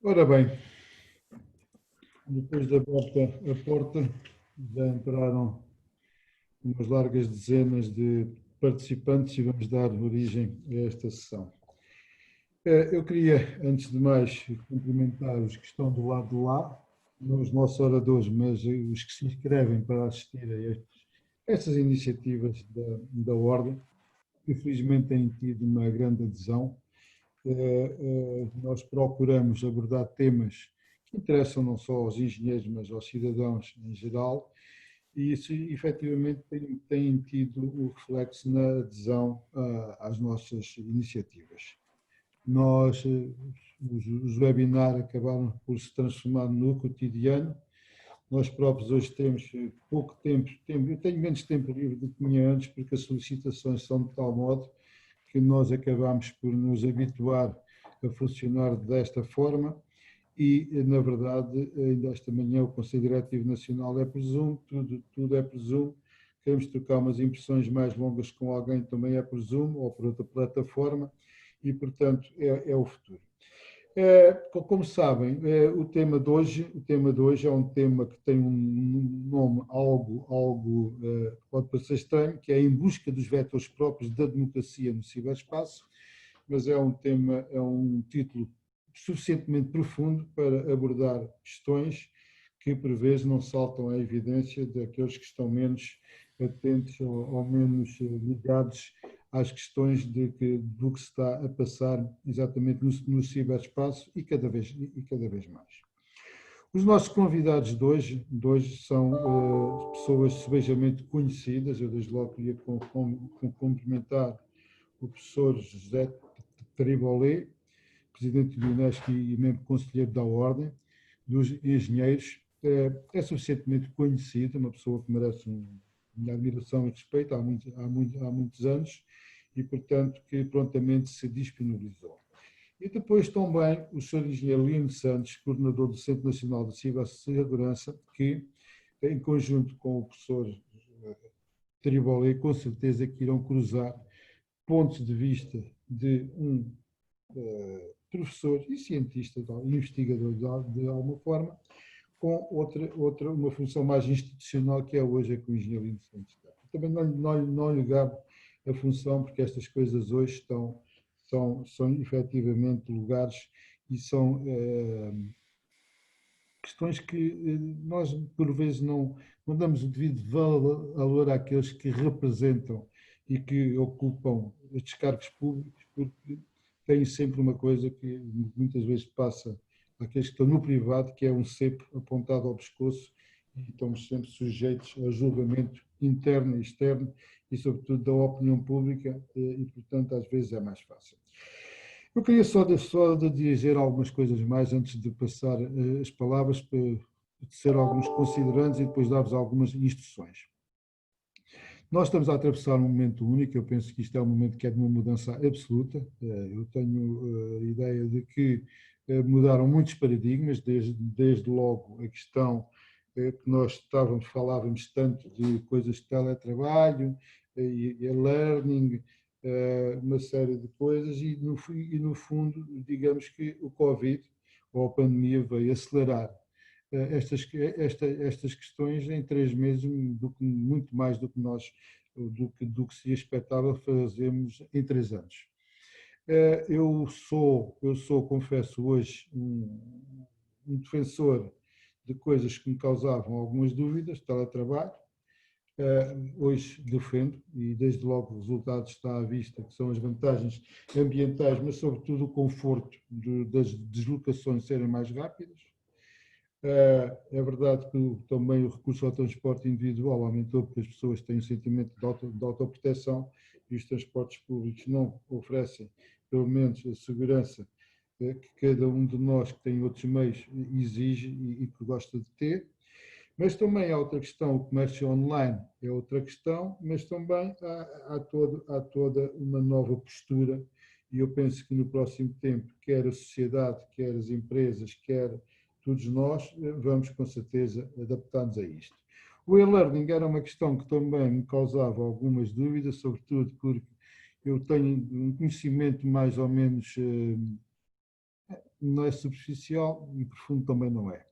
Ora bem, depois de aberta a porta, já entraram umas largas dezenas de participantes e vamos dar origem a esta sessão. Eu queria, antes de mais, cumprimentar os que estão do lado de lá, não os nossos oradores, mas os que se inscrevem para assistir a estas iniciativas da Ordem, que felizmente têm tido uma grande adesão. Nós procuramos abordar temas que interessam não só aos engenheiros, mas aos cidadãos em geral, e isso efetivamente tem tido o reflexo na adesão às nossas iniciativas. Os webinars acabaram por se transformar no cotidiano. Nós próprios hoje temos pouco tempo, eu tenho menos tempo livre do que tinha antes, porque as solicitações são de tal modo que nós acabamos por nos habituar a funcionar desta forma e, na verdade, ainda esta manhã o Conselho Diretivo Nacional é por Zoom, tudo é por Zoom. Queremos trocar umas impressões mais longas com alguém, também é por Zoom ou por outra plataforma e, portanto, é o futuro. Como sabem, o tema de hoje é um tema que tem um nome algo pode parecer estranho, que é Em Busca dos Vetores Próprios da Democracia no Ciberespaço, mas é um título suficientemente profundo para abordar questões que, por vezes, não saltam à evidência daqueles que estão menos atentos ou menos ligados às questões do que se está a passar exatamente no ciberespaço e cada vez mais. Os nossos convidados de hoje são pessoas sebejamente conhecidas. Eu, desde logo, queria cumprimentar o professor José Tribolé, presidente do Unesco e membro conselheiro da Ordem dos Engenheiros. É suficientemente conhecido, uma pessoa que merece minha admiração e respeito há muitos anos e, portanto, que prontamente se disponibilizou. E depois também o Sr. Engenheiro Lino Santos, coordenador do Centro Nacional de Cibersegurança, que, em conjunto com o professor Tribolé, com certeza que irão cruzar pontos de vista de um professor e cientista, investigador de alguma forma, com uma função mais institucional que é hoje a que o engenheiro Lino Santos está. Também não lhe gabo a função, porque estas coisas hoje são efetivamente lugares e são questões que nós, por vezes, não damos o devido valor àqueles que representam e que ocupam estes cargos públicos, porque têm sempre uma coisa que muitas vezes passa àqueles que estão no privado, que é um cepo apontado ao pescoço, e estamos sempre sujeitos a julgamento interno e externo e, sobretudo, da opinião pública, e, portanto, às vezes é mais fácil. Eu queria só dizer algumas coisas mais antes de passar as palavras para tecer alguns considerandos e depois dar-vos algumas instruções. Nós estamos a atravessar um momento único, eu penso que isto é um momento que é de uma mudança absoluta. Eu tenho a ideia de que mudaram muitos paradigmas, desde logo a questão que nós falávamos tanto de coisas de teletrabalho, e learning, uma série de coisas e no fundo, digamos que o Covid, ou a pandemia, veio acelerar estas questões em 3 meses, muito mais do que do que se expectava fazermos em 3 anos. Eu sou, confesso hoje, um defensor de coisas que me causavam algumas dúvidas, teletrabalho. Hoje defendo, e desde logo o resultado está à vista, que são as vantagens ambientais, mas sobretudo o conforto das deslocações serem mais rápidas. É verdade que também o recurso ao transporte individual aumentou porque as pessoas têm um sentimento de autoproteção e os transportes públicos não oferecem, pelo menos, a segurança que cada um de nós que tem outros meios exige e que gosta de ter. Mas também há outra questão, o comércio online é outra questão, mas também há toda uma nova postura e eu penso que no próximo tempo, quer a sociedade, quer as empresas, quer todos nós, vamos com certeza adaptar-nos a isto. O e-learning era uma questão que também me causava algumas dúvidas, sobretudo porque eu tenho um conhecimento mais ou menos não é superficial e profundo também não é.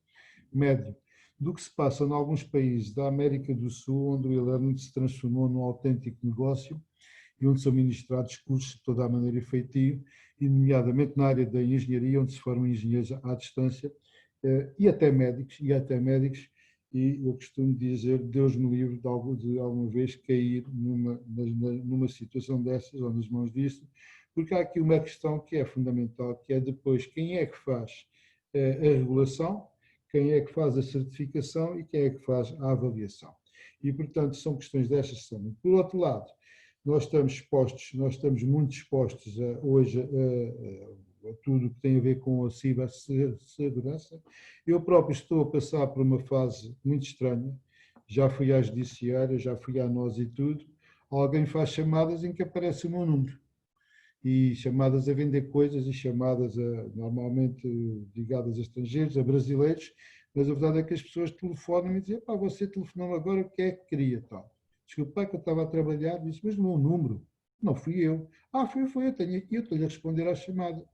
Médio, do que se passa em alguns países da América do Sul, onde o e-learning se transformou num autêntico negócio e onde são ministrados cursos de toda a maneira efetiva, e nomeadamente na área da engenharia, onde se formam engenheiros à distância, e até médicos, e eu costumo dizer, Deus me livre de alguma vez cair numa situação dessas, ou nas mãos disso, porque há aqui uma questão que é fundamental, que é depois quem é que faz a regulação, quem é que faz a certificação e quem é que faz a avaliação. E, portanto, são questões destas também. Por outro lado, nós estamos muito expostos hoje a tudo que tem a ver com a cibersegurança. Eu próprio estou a passar por uma fase muito estranha, já fui à judiciária, já fui à nós e tudo, alguém faz chamadas em que aparece o meu número, e chamadas a vender coisas e chamadas normalmente ligadas a estrangeiros, a brasileiros, mas a verdade é que as pessoas telefonam e dizem, pá, você telefonou agora, o que é que queria, tal? Desculpe, pai, que eu estava a trabalhar, disse, mas não é o número, não fui eu. Ah, foi, eu tenho aqui, eu estou-lhe a responder à chamada.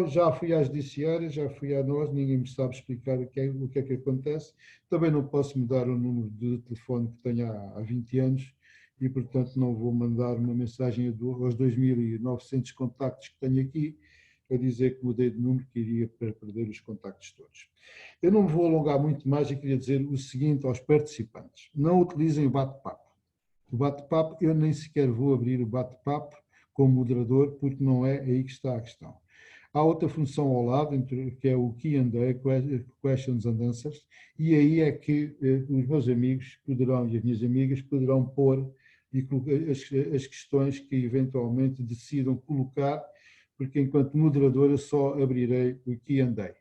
Já fui à judiciária, já fui a nós, ninguém me sabe explicar o que é que acontece. Também não posso mudar o número de telefone que tenho há 20 anos e, portanto, não vou mandar uma mensagem aos 2.900 contactos que tenho aqui a dizer que mudei de número, que iria perder os contactos todos. Eu não me vou alongar muito mais e queria dizer o seguinte aos participantes. Não utilizem o bate-papo. O bate-papo, eu nem sequer vou abrir o bate-papo como moderador, porque não é aí que está a questão. Há outra função ao lado, que é o Q&A, Questions and Answers, e aí é que os meus amigos poderão, e as minhas amigas poderão pôr as questões que eventualmente decidam colocar, porque enquanto moderadora só abrirei o Q&A.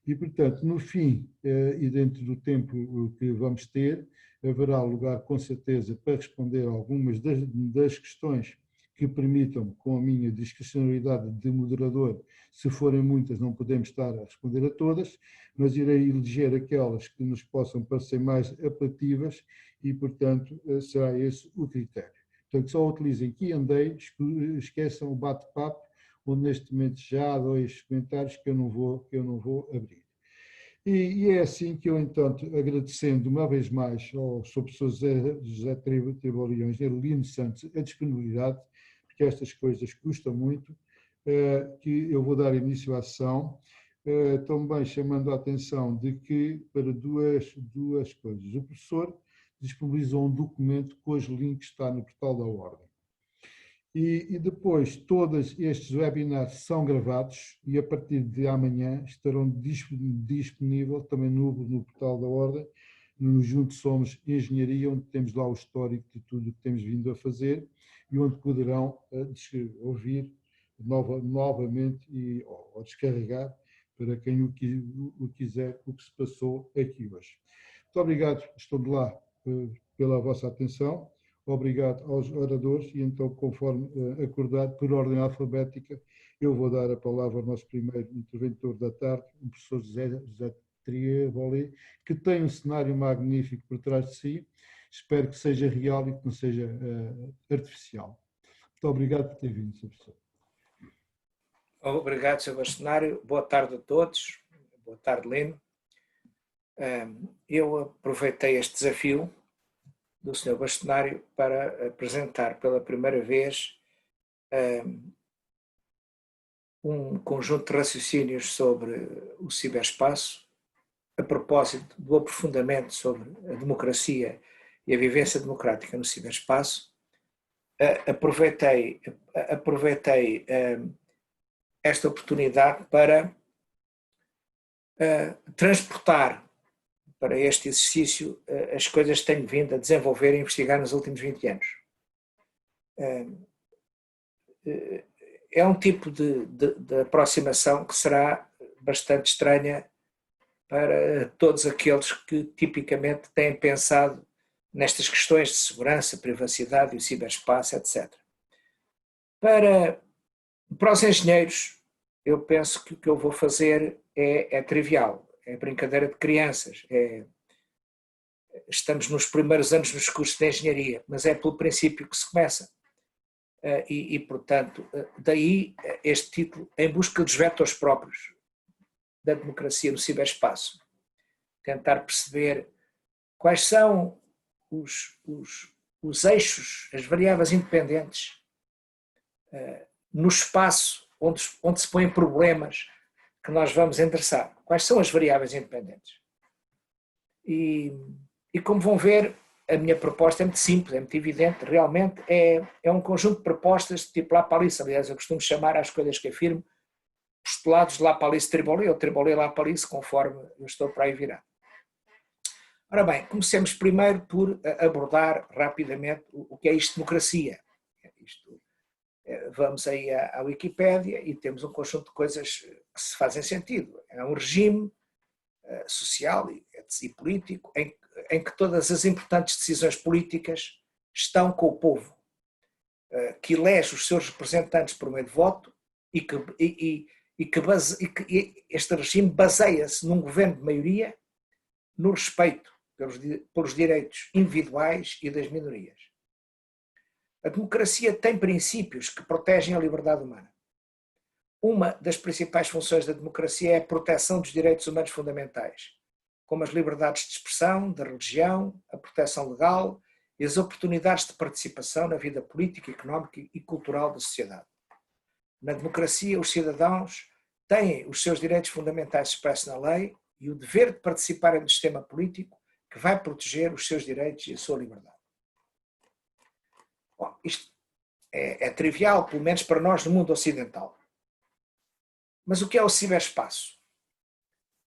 E, portanto, no fim, e dentro do tempo que vamos ter, haverá lugar, com certeza, para responder algumas das questões que permitam, com a minha discricionalidade de moderador, se forem muitas, não podemos estar a responder a todas, mas irei eleger aquelas que nos possam parecer mais apelativas e, portanto, será esse o critério. Portanto, só utilizem Q&A, esqueçam o bate-papo, onde neste momento já há 2 comentários que eu não vou abrir. E é assim que eu, então, agradecendo uma vez mais ao Sr. Professor José Triboliões e Lino Santos a disponibilidade, porque estas coisas custam muito, que eu vou dar início à sessão, também chamando a atenção de que, para duas coisas, o professor disponibilizou um documento cujo link está no portal da Ordem. E depois, todos estes webinars são gravados e a partir de amanhã estarão disponíveis também no portal da Ordem, no Junto Somos Engenharia, onde temos lá o histórico de tudo o que temos vindo a fazer e onde poderão ouvir novamente ou descarregar, para quem o quiser, o que se passou aqui hoje. Muito obrigado, estou de lá, pela vossa atenção. Obrigado aos oradores e então, conforme acordado, por ordem alfabética, eu vou dar a palavra ao nosso primeiro interventor da tarde, o professor José Triboliões, que tem um cenário magnífico por trás de si. Espero que seja real e que não seja artificial. Muito obrigado por ter vindo, Sr. Professor. Obrigado, Sr. Bastonário. Boa tarde a todos. Boa tarde, Lino. Eu aproveitei este desafio do Sr. Bastonário para apresentar pela primeira vez um conjunto de raciocínios sobre o ciberespaço, a propósito do aprofundamento sobre a democracia e a vivência democrática no ciberespaço. Aproveitei esta oportunidade para transportar para este exercício as coisas que tenho vindo a desenvolver e investigar nos últimos 20 anos. É um tipo de aproximação que será bastante estranha para todos aqueles que tipicamente têm pensado nestas questões de segurança, privacidade e o ciberespaço, etc. Para os engenheiros, eu penso que o que eu vou fazer é trivial. É brincadeira de crianças, estamos nos primeiros anos nos cursos de engenharia, mas é pelo princípio que se começa. Portanto, daí este título, Em Busca dos Vetores Próprios, da democracia no ciberespaço. Tentar perceber quais são os eixos, as variáveis independentes no espaço onde se põem problemas que nós vamos endereçar. Quais são as variáveis independentes? E como vão ver, a minha proposta é muito simples, é muito evidente, realmente é um conjunto de propostas tipo Lapalisse. Aliás, eu costumo chamar às coisas que afirmo postulados de Lapalisse-Triboli ou Triboli-Lapalisse, conforme eu estou para aí virar. Ora bem, comecemos primeiro por abordar rapidamente o que é isto de democracia. Vamos aí à Wikipédia e temos um conjunto de coisas que se fazem sentido. É um regime social e político em que todas as importantes decisões políticas estão com o povo, que elege os seus representantes por meio de voto e que este regime baseia-se num governo de maioria no respeito pelos direitos individuais e das minorias. A democracia tem princípios que protegem a liberdade humana. Uma das principais funções da democracia é a proteção dos direitos humanos fundamentais, como as liberdades de expressão, da religião, a proteção legal e as oportunidades de participação na vida política, económica e cultural da sociedade. Na democracia, os cidadãos têm os seus direitos fundamentais expressos na lei e o dever de participarem no sistema político que vai proteger os seus direitos e a sua liberdade. Bom, isto é trivial, pelo menos para nós no mundo ocidental. Mas o que é o ciberespaço?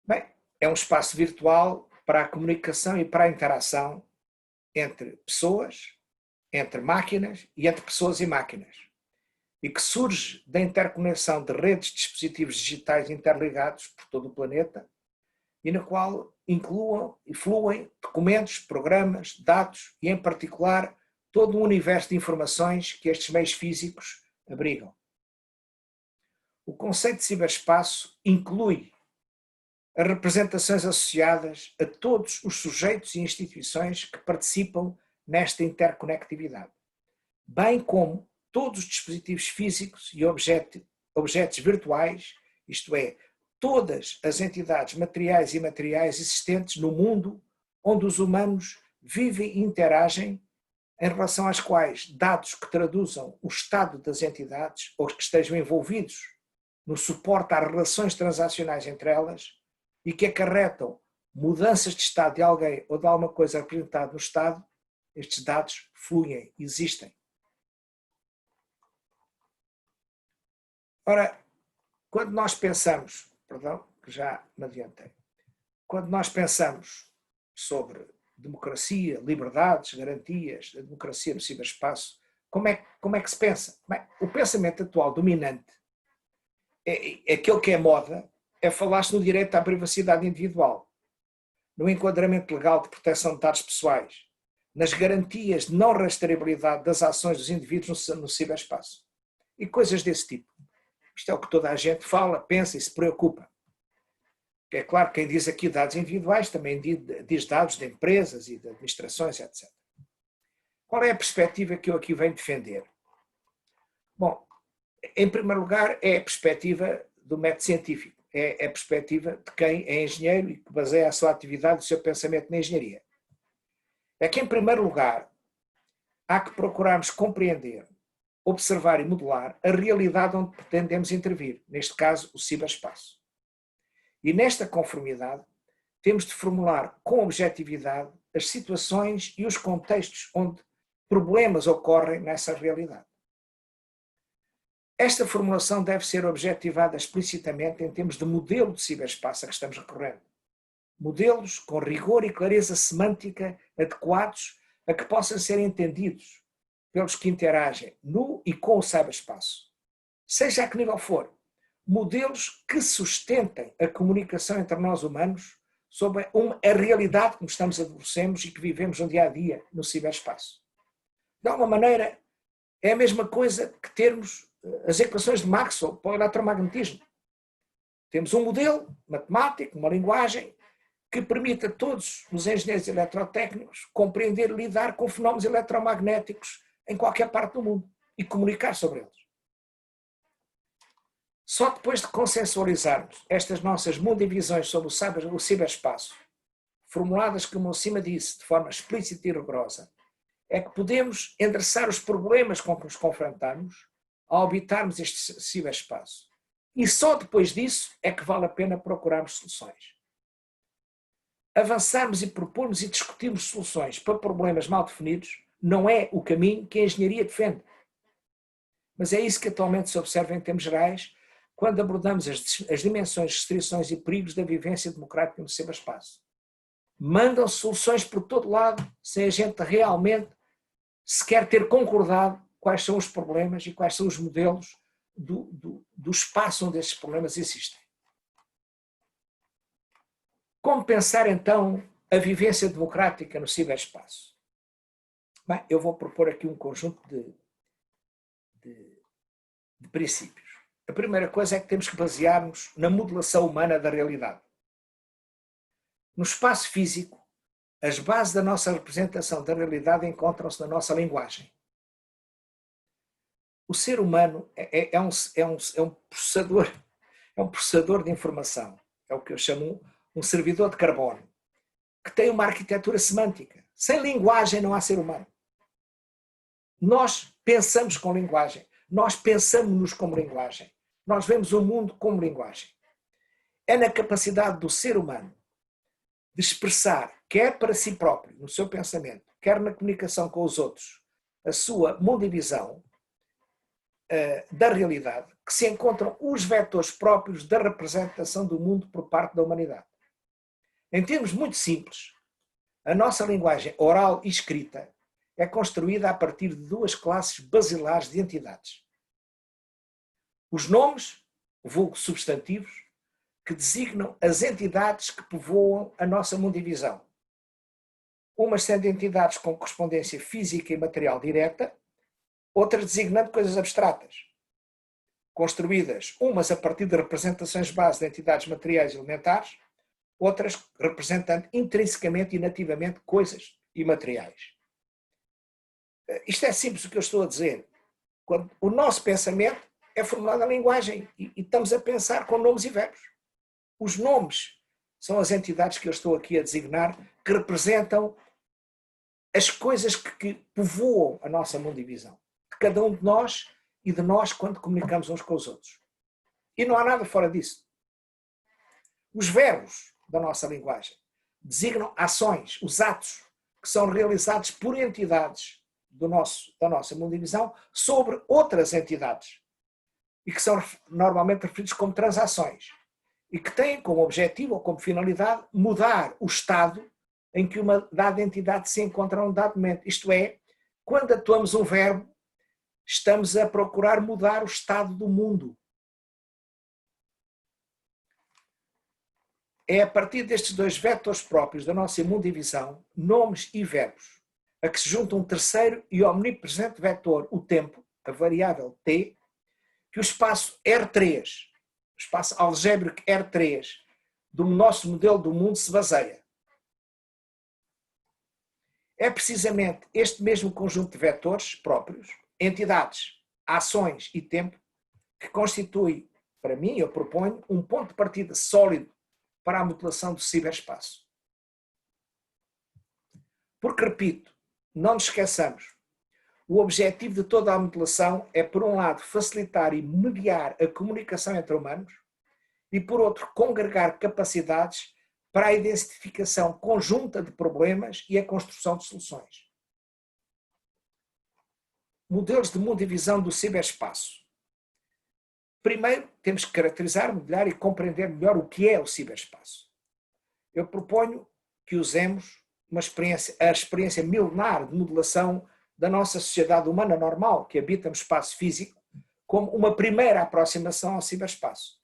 Bem, é um espaço virtual para a comunicação e para a interação entre pessoas, entre máquinas e entre pessoas e máquinas, e que surge da interconexão de redes de dispositivos digitais interligados por todo o planeta e na qual incluam e fluem documentos, programas, dados e, em particular, todo um universo de informações que estes meios físicos abrigam. O conceito de ciberespaço inclui as representações associadas a todos os sujeitos e instituições que participam nesta interconectividade, bem como todos os dispositivos físicos e objetos virtuais, isto é, todas as entidades materiais e imateriais existentes no mundo onde os humanos vivem e interagem, em relação às quais dados que traduzam o estado das entidades ou que estejam envolvidos no suporte às relações transacionais entre elas e que acarretam mudanças de estado de alguém ou de alguma coisa representada no estado, estes dados fluem, existem. Ora, quando nós pensamos, que já me adiantei, quando nós pensamos sobre democracia, liberdades, garantias, a democracia no ciberespaço, como é que se pensa? Bem, o pensamento atual dominante, aquele que é moda, é falar-se no direito à privacidade individual, no enquadramento legal de proteção de dados pessoais, nas garantias de não rastreabilidade das ações dos indivíduos no ciberespaço e coisas desse tipo. Isto é o que toda a gente fala, pensa e se preocupa. É claro que quem diz aqui dados individuais também diz dados de empresas e de administrações, etc. Qual é a perspectiva que eu aqui venho defender? Bom, em primeiro lugar é a perspectiva do método científico, é a perspectiva de quem é engenheiro e que baseia a sua atividade, o seu pensamento na engenharia. É que em primeiro lugar há que procurarmos compreender, observar e modelar a realidade onde pretendemos intervir, neste caso o ciberespaço. E nesta conformidade, temos de formular com objetividade as situações e os contextos onde problemas ocorrem nessa realidade. Esta formulação deve ser objetivada explicitamente em termos de modelo de ciberespaço a que estamos recorrendo. Modelos com rigor e clareza semântica adequados a que possam ser entendidos pelos que interagem no e com o ciberespaço, seja a que nível for. Modelos que sustentem a comunicação entre nós humanos sobre a realidade que nos aborrecemos e que vivemos no dia a dia no ciberespaço. De alguma maneira, é a mesma coisa que termos as equações de Maxwell para o eletromagnetismo. Temos um modelo matemático, uma linguagem, que permite a todos os engenheiros eletrotécnicos compreender e lidar com fenómenos eletromagnéticos em qualquer parte do mundo e comunicar sobre eles. Só depois de consensualizarmos estas nossas mundivisões sobre o ciberespaço, formuladas, como acima disse, de forma explícita e rigorosa, é que podemos endereçar os problemas com que nos confrontamos ao habitarmos este ciberespaço. E só depois disso é que vale a pena procurarmos soluções. Avançarmos e propormos e discutirmos soluções para problemas mal definidos não é o caminho que a engenharia defende. Mas é isso que atualmente se observa em termos gerais quando abordamos as dimensões, restrições e perigos da vivência democrática no ciberespaço. Mandam soluções por todo lado sem a gente realmente sequer ter concordado quais são os problemas e quais são os modelos do espaço onde esses problemas existem. Como pensar, então, a vivência democrática no ciberespaço? Bem, eu vou propor aqui um conjunto de princípios. A primeira coisa é que temos que basear-nos na modelação humana da realidade. No espaço físico, as bases da nossa representação da realidade encontram-se na nossa linguagem. O ser humano é um processador de informação. É o que eu chamo um servidor de carbono, que tem uma arquitetura semântica. Sem linguagem não há ser humano. Nós pensamos com linguagem. Nós pensamos-nos como linguagem. Nós vemos o mundo como linguagem. É na capacidade do ser humano de expressar, quer para si próprio, no seu pensamento, quer na comunicação com os outros, a sua mundivisão da realidade, que se encontram os vetores próprios da representação do mundo por parte da humanidade. Em termos muito simples, a nossa linguagem oral e escrita é construída a partir de duas classes basilares de entidades. Os nomes, vulgo substantivos, que designam as entidades que povoam a nossa mundivisão. Umas sendo entidades com correspondência física e material direta, outras designando coisas abstratas, construídas umas a partir de representações base de entidades materiais elementares, outras representando intrinsecamente e nativamente coisas imateriais. Isto é simples o que eu estou a dizer. Quando o nosso pensamento é formulado na linguagem e estamos a pensar com nomes e verbos. Os nomes são as entidades que eu estou aqui a designar que representam as coisas que povoam a nossa mundivisão. De cada um de nós e de nós quando comunicamos uns com os outros. E não há nada fora disso. Os verbos da nossa linguagem designam ações, os atos que são realizados por entidades da nossa mundivisão sobre outras entidades e que são normalmente referidos como transações e que têm como objetivo ou como finalidade mudar o estado em que uma dada entidade se encontra num dado momento. Isto é, quando atuamos um verbo, estamos a procurar mudar o estado do mundo. É a partir destes dois vetores próprios da nossa mundivisão, nomes e verbos, a que se junta um terceiro e omnipresente vetor, o tempo, a variável t, que o espaço R3, o espaço algébrico R3 do nosso modelo do mundo se baseia. É precisamente este mesmo conjunto de vetores próprios, entidades, ações e tempo, que constitui, para mim, eu proponho, um ponto de partida sólido para a modelação do ciberespaço. Porque, repito, não nos esqueçamos, o objetivo de toda a modelação é, por um lado, facilitar e mediar a comunicação entre humanos e, por outro, congregar capacidades para a identificação conjunta de problemas e a construção de soluções. Modelos de mundivisão do ciberespaço. Primeiro, temos que caracterizar, modelar e compreender melhor o que é o ciberespaço. Eu proponho que usemos a experiência milenar de modelação da nossa sociedade humana normal, que habita no espaço físico, como uma primeira aproximação ao ciberespaço.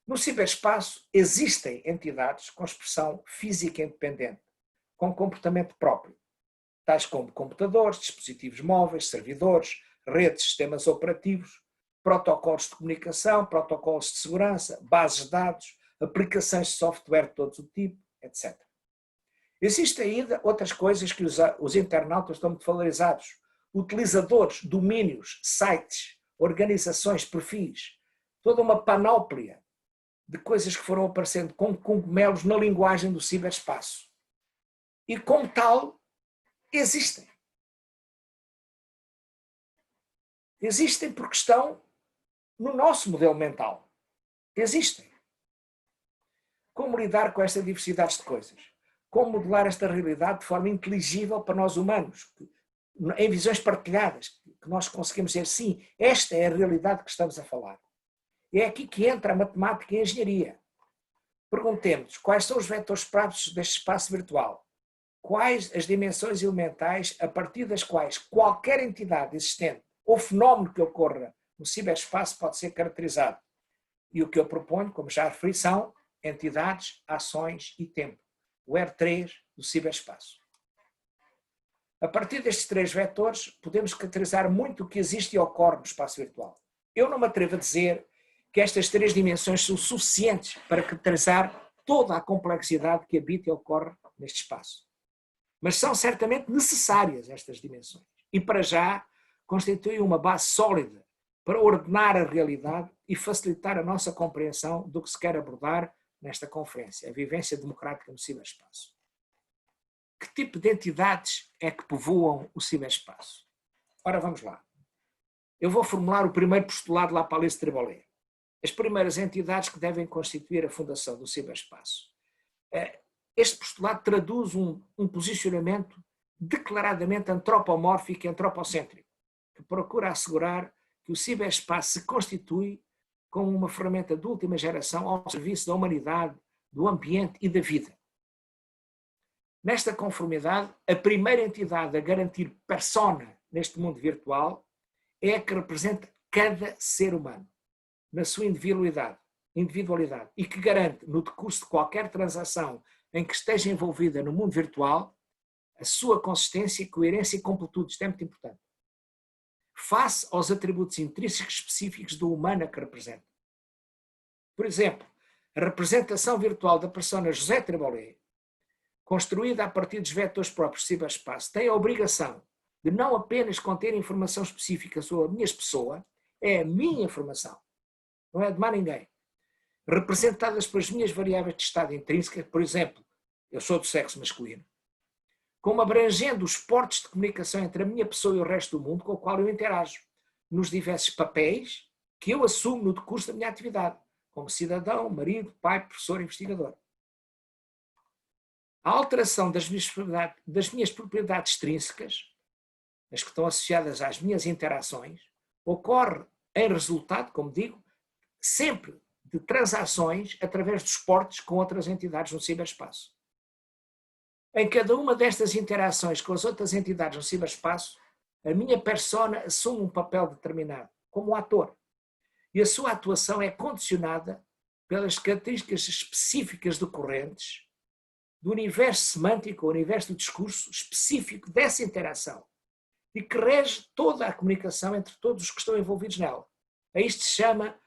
No ciberespaço existem entidades com expressão física independente, com comportamento próprio, tais como computadores, dispositivos móveis, servidores, redes, sistemas operativos, protocolos de comunicação, protocolos de segurança, bases de dados, aplicações de software de todo o tipo, etc. Existem ainda outras coisas que os internautas estão muito familiarizados. Utilizadores, domínios, sites, organizações, perfis, toda uma panóplia de coisas que foram aparecendo como cogumelos na linguagem do ciberespaço. E como tal, existem. Existem porque estão no nosso modelo mental. Existem. Como lidar com esta diversidade de coisas? Como modelar esta realidade de forma inteligível para nós humanos, em visões partilhadas, que nós conseguimos dizer, sim, esta é a realidade que estamos a falar. É aqui que entra a matemática e a engenharia. Perguntemos quais são os vetores práticos deste espaço virtual, quais as dimensões elementais a partir das quais qualquer entidade existente ou fenómeno que ocorra no ciberespaço pode ser caracterizado. E o que eu proponho, como já referi, são entidades, ações e tempo. O R3 do ciberespaço. A partir destes três vetores, podemos caracterizar muito o que existe e ocorre no espaço virtual. Eu não me atrevo a dizer que estas três dimensões são suficientes para caracterizar toda a complexidade que habita e ocorre neste espaço. Mas são certamente necessárias estas dimensões. E para já constituem uma base sólida para ordenar a realidade e facilitar a nossa compreensão do que se quer abordar nesta conferência, a vivência democrática no ciberespaço. Que tipo de entidades é que povoam o ciberespaço? Ora, vamos lá. Eu vou formular o primeiro postulado de Lapalisse-Triboulet. As primeiras entidades que devem constituir a fundação do ciberespaço. Este postulado traduz um posicionamento declaradamente antropomórfico e antropocêntrico, que procura assegurar que o ciberespaço se constitui como uma ferramenta de última geração ao serviço da humanidade, do ambiente e da vida. Nesta conformidade, a primeira entidade a garantir persona neste mundo virtual é a que representa cada ser humano, na sua individualidade, e que garante, no decurso de qualquer transação em que esteja envolvida no mundo virtual, a sua consistência, coerência e completude. Isto é muito importante. Face aos atributos intrínsecos específicos do humano a que representa. Por exemplo, a representação virtual da persona José Triboulet, construída a partir dos vetores próprios do ciberespaço, tem a obrigação de não apenas conter informação específica sobre a minha pessoa, é a minha informação, não é de mais ninguém, representadas pelas minhas variáveis de estado intrínseca, por exemplo, eu sou do sexo masculino, como abrangendo os portos de comunicação entre a minha pessoa e o resto do mundo com o qual eu interajo, nos diversos papéis que eu assumo no decurso da minha atividade, como cidadão, marido, pai, professor, investigador. A alteração das minhas propriedades extrínsecas, as que estão associadas às minhas interações, ocorre em resultado, como digo, sempre de transações através dos portos com outras entidades no ciberespaço. Em cada uma destas interações com as outras entidades no ciberespaço, a minha persona assume um papel determinado, como um ator. E a sua atuação é condicionada pelas características específicas decorrentes do universo semântico, o universo do discurso específico dessa interação e que rege toda a comunicação entre todos os que estão envolvidos nela. A isto se chama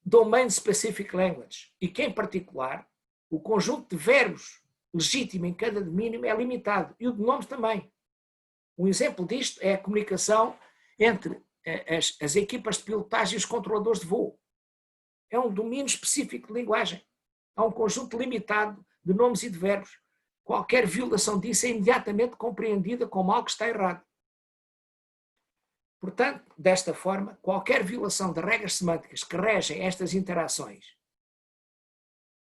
Domain Specific Language e que, em particular, o conjunto de verbos legítimo em cada domínio é limitado e o de nomes também. Um exemplo disto é a comunicação entre as equipas de pilotagem e os controladores de voo. É um domínio específico de linguagem. Há um conjunto limitado de nomes e de verbos. Qualquer violação disso é imediatamente compreendida como algo que está errado. Portanto, desta forma, qualquer violação de regras semânticas que regem estas interações,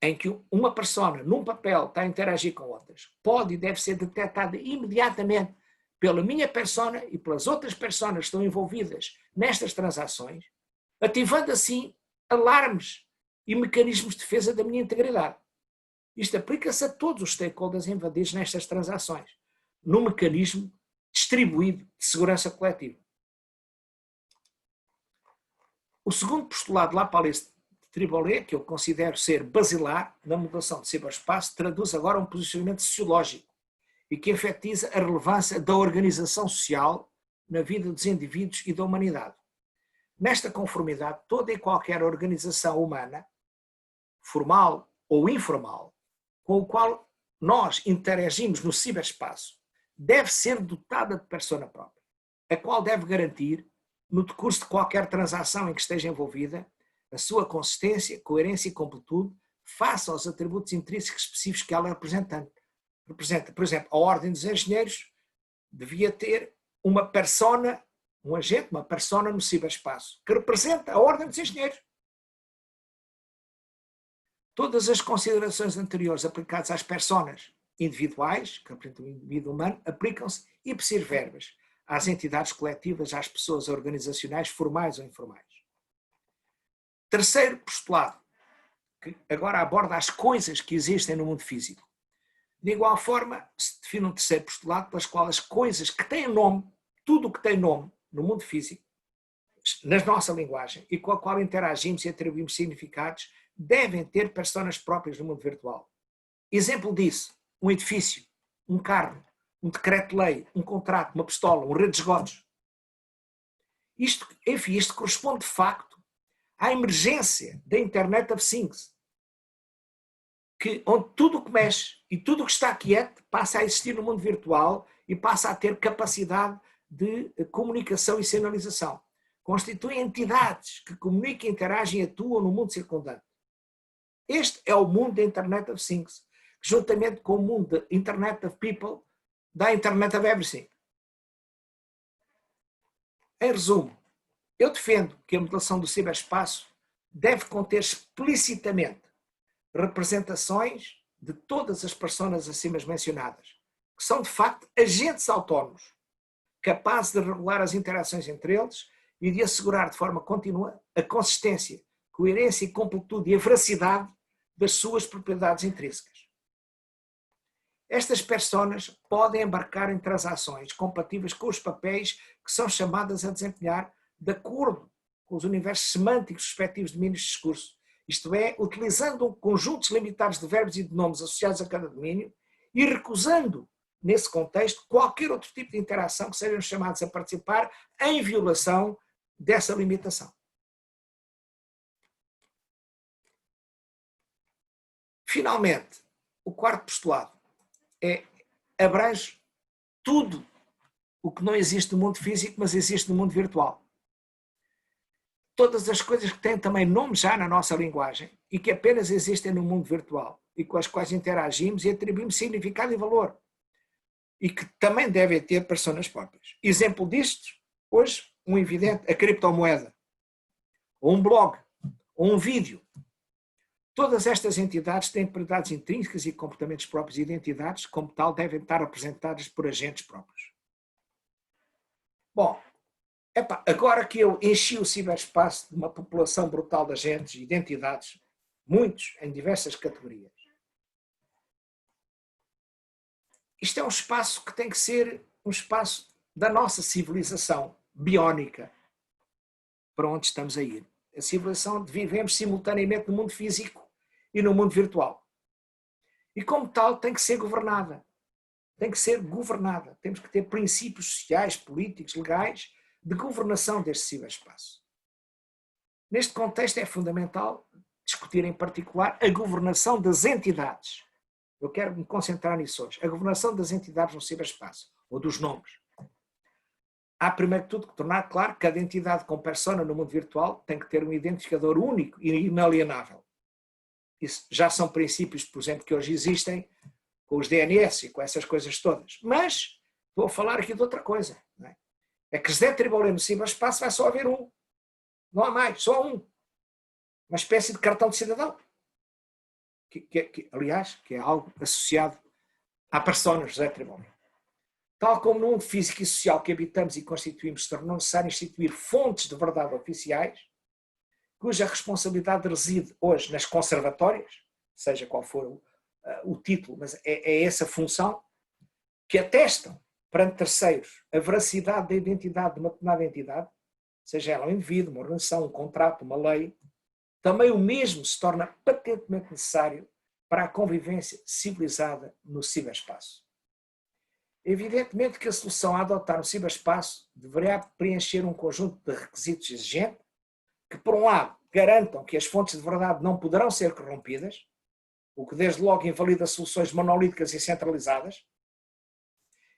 em que uma persona, num papel, está a interagir com outras, pode e deve ser detectada imediatamente pela minha persona e pelas outras personas que estão envolvidas nestas transações, ativando assim alarmes e mecanismos de defesa da minha integridade. Isto aplica-se a todos os stakeholders envolvidos nestas transações, num mecanismo distribuído de segurança coletiva. O segundo postulado de Lapalisse-Triboulet, que eu considero ser basilar na modelação de ciberespaço, traduz agora um posicionamento sociológico e que enfatiza a relevância da organização social na vida dos indivíduos e da humanidade. Nesta conformidade, toda e qualquer organização humana, formal ou informal, com o qual nós interagimos no ciberespaço, deve ser dotada de persona própria, a qual deve garantir, no decurso de qualquer transação em que esteja envolvida, a sua consistência, coerência e completude face aos atributos intrínsecos específicos que ela representa. Por exemplo, a Ordem dos Engenheiros devia ter uma persona, um agente, uma persona no ciberespaço, que representa a Ordem dos Engenheiros. Todas as considerações anteriores aplicadas às personas individuais, que representam o indivíduo humano, aplicam-se ipsis verbis às entidades coletivas, às pessoas organizacionais, formais ou informais. Terceiro postulado, que agora aborda as coisas que existem no mundo físico. De igual forma, se define um terceiro postulado pelas quais as coisas que têm nome, tudo o que tem nome no mundo físico, na nossa linguagem, e com a qual interagimos e atribuímos significados, devem ter personas próprias no mundo virtual. Exemplo disso, um edifício, um carro, um decreto-lei, um contrato, uma pistola, um rede de esgotos. Isto corresponde de facto à emergência da Internet of Things, onde tudo o que mexe e tudo o que está quieto passa a existir no mundo virtual e passa a ter capacidade de comunicação e sinalização. Constituem entidades que comunicam, interagem e atuam no mundo circundante. Este é o mundo da Internet of Things, juntamente com o mundo da Internet of People, da Internet of Everything. Em resumo, eu defendo que a modelação do ciberespaço deve conter explicitamente representações de todas as personas acima mencionadas, que são de facto agentes autónomos, capazes de regular as interações entre eles e de assegurar de forma contínua a consistência, coerência e completude e a veracidade das suas propriedades intrínsecas. Estas personas podem embarcar em transações compatíveis com os papéis que são chamadas a desempenhar de acordo com os universos semânticos respectivos de domínios de discurso, isto é, utilizando conjuntos limitados de verbos e de nomes associados a cada domínio e recusando, nesse contexto, qualquer outro tipo de interação que sejam chamados a participar em violação dessa limitação. Finalmente, o quarto postulado abrange tudo o que não existe no mundo físico, mas existe no mundo virtual. Todas as coisas que têm também nome já na nossa linguagem e que apenas existem no mundo virtual e com as quais interagimos e atribuímos significado e valor e que também devem ter personas próprias. Exemplo disto, hoje, um evidente, a criptomoeda, ou um blog, ou um vídeo. Todas estas entidades têm propriedades intrínsecas e comportamentos próprios e identidades, como tal, devem estar representadas por agentes próprios. Bom, agora que eu enchi o ciberespaço de uma população brutal de agentes e identidades, muitos em diversas categorias, isto é um espaço que tem que ser um espaço da nossa civilização biónica, para onde estamos a ir. A civilização onde vivemos simultaneamente no mundo físico e no mundo virtual. E como tal tem que ser governada. Tem que ser governada. Temos que ter princípios sociais, políticos, legais, de governação deste ciberespaço. Neste contexto é fundamental discutir em particular a governação das entidades. Eu quero me concentrar nisso hoje. A governação das entidades no ciberespaço, ou dos nomes. Há, primeiro de tudo, que tornar claro que cada entidade com persona no mundo virtual tem que ter um identificador único e inalienável. Isso já são princípios, por exemplo, que hoje existem com os DNS e com essas coisas todas. Mas vou falar aqui de outra coisa. Não é? É que José Tribolé no ciberespaço vai só haver um. Não há mais, só um. Uma espécie de cartão de cidadão. Aliás, que é algo associado à persona José Tribolé. Tal como no mundo físico e social que habitamos e constituímos, se tornou necessário instituir fontes de verdade oficiais, cuja responsabilidade reside hoje nas conservatórias, seja qual for o título, mas é essa função, que atestam perante terceiros a veracidade da identidade de uma determinada entidade, seja ela um indivíduo, uma organização, um contrato, uma lei. Também o mesmo se torna patentemente necessário para a convivência civilizada no ciberespaço. Evidentemente que a solução a adotar no ciberespaço deverá preencher um conjunto de requisitos exigentes que, por um lado, garantam que as fontes de verdade não poderão ser corrompidas, o que desde logo invalida soluções monolíticas e centralizadas,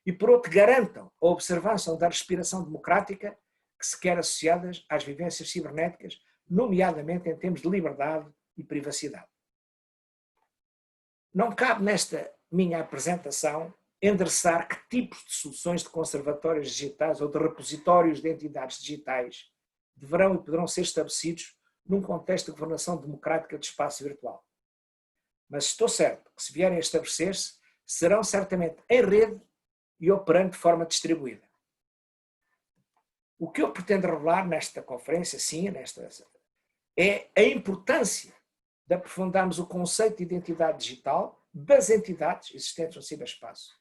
e por outro, garantam a observância da respiração democrática que se quer associadas às vivências cibernéticas nomeadamente em termos de liberdade e privacidade. Não cabe nesta minha apresentação endereçar que tipos de soluções de conservatórios digitais ou de repositórios de entidades digitais deverão e poderão ser estabelecidos num contexto de governação democrática de espaço virtual. Mas estou certo que, se vierem a estabelecer-se, serão certamente em rede e operando de forma distribuída. O que eu pretendo revelar nesta conferência, sim, é a importância de aprofundarmos o conceito de identidade digital das entidades existentes no ciberespaço,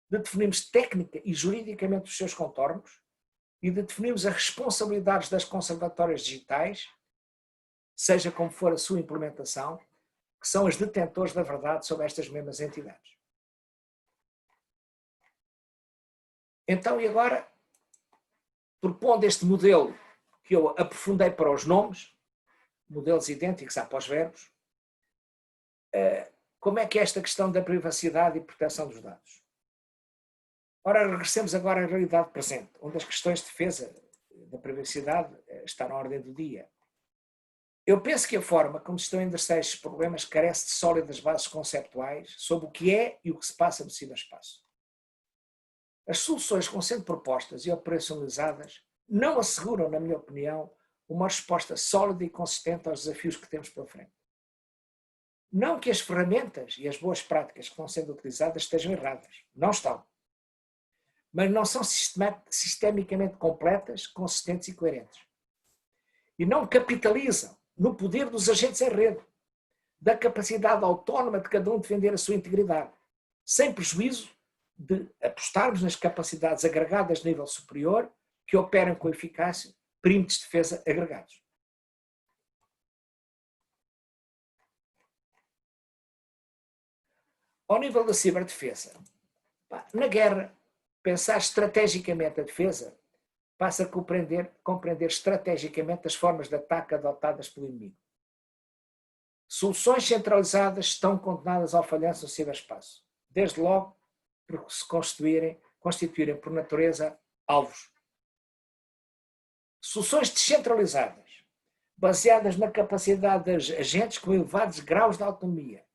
de definirmos técnica e juridicamente os seus contornos e de definirmos as responsabilidades das conservatórias digitais, seja como for a sua implementação, que são as detentores da verdade sobre estas mesmas entidades. Então, e agora, propondo este modelo que eu aprofundei para os nomes, modelos idênticos a pós-verbos, como é que é esta questão da privacidade e proteção dos dados? Ora, regressemos agora à realidade presente, onde as questões de defesa da privacidade estão na ordem do dia. Eu penso que a forma como se estão a endereçar estes problemas carece de sólidas bases conceptuais sobre o que é e o que se passa no ciberespaço. As soluções que vão sendo propostas e operacionalizadas não asseguram, na minha opinião, uma resposta sólida e consistente aos desafios que temos pela frente. Não que as ferramentas e as boas práticas que vão sendo utilizadas estejam erradas. Não estão. Mas não são sistemicamente completas, consistentes e coerentes. E não capitalizam no poder dos agentes em rede, da capacidade autónoma de cada um defender a sua integridade, sem prejuízo de apostarmos nas capacidades agregadas de nível superior que operam com eficácia perímetros de defesa agregados. Ao nível da ciberdefesa, na guerra, pensar estrategicamente a defesa passa a compreender estrategicamente as formas de ataque adotadas pelo inimigo. Soluções centralizadas estão condenadas ao falhanço no ciberespaço, desde logo por se constituírem por natureza alvos. Soluções descentralizadas, baseadas na capacidade dos agentes com elevados graus de autonomia,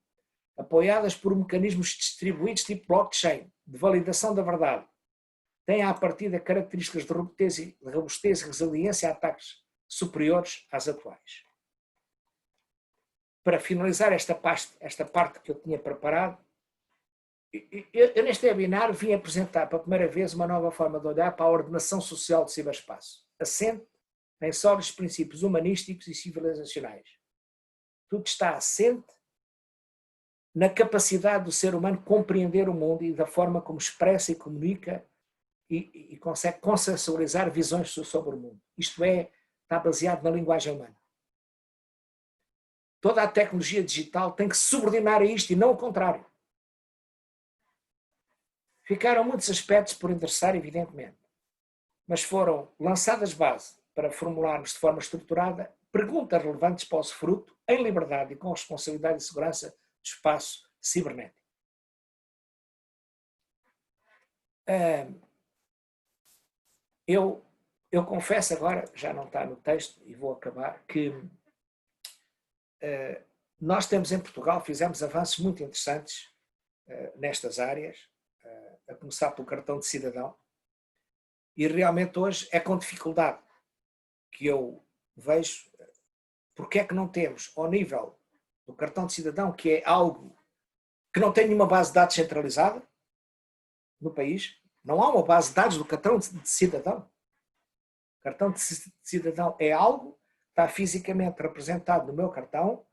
apoiadas por mecanismos distribuídos tipo blockchain, de validação da verdade, têm à partida características de robustez e resiliência a ataques superiores às atuais. Para finalizar esta parte que eu tinha preparado, eu neste webinar vim apresentar pela primeira vez uma nova forma de olhar para a ordenação social do ciberespaço, assente em sólidos princípios humanísticos e civilizacionais. Tudo está assente na capacidade do ser humano compreender o mundo e da forma como expressa e comunica e consegue consensualizar visões sobre o mundo. Isto é, está baseado na linguagem humana. Toda a tecnologia digital tem que se subordinar a isto e não o contrário. Ficaram muitos aspectos por endereçar, evidentemente, mas foram lançadas base para formularmos de forma estruturada perguntas relevantes para o usufruto em liberdade e com responsabilidade e segurança do espaço cibernético. Eu confesso agora, já não está no texto e vou acabar, que nós temos em Portugal, fizemos avanços muito interessantes nestas áreas, a começar pelo cartão de cidadão, e realmente hoje é com dificuldade que eu vejo porque é que não temos ao nível do cartão de cidadão, que é algo que não tem nenhuma base de dados centralizada no país. Não há uma base de dados do cartão de cidadão. O cartão de cidadão é algo que está fisicamente representado no meu cartão,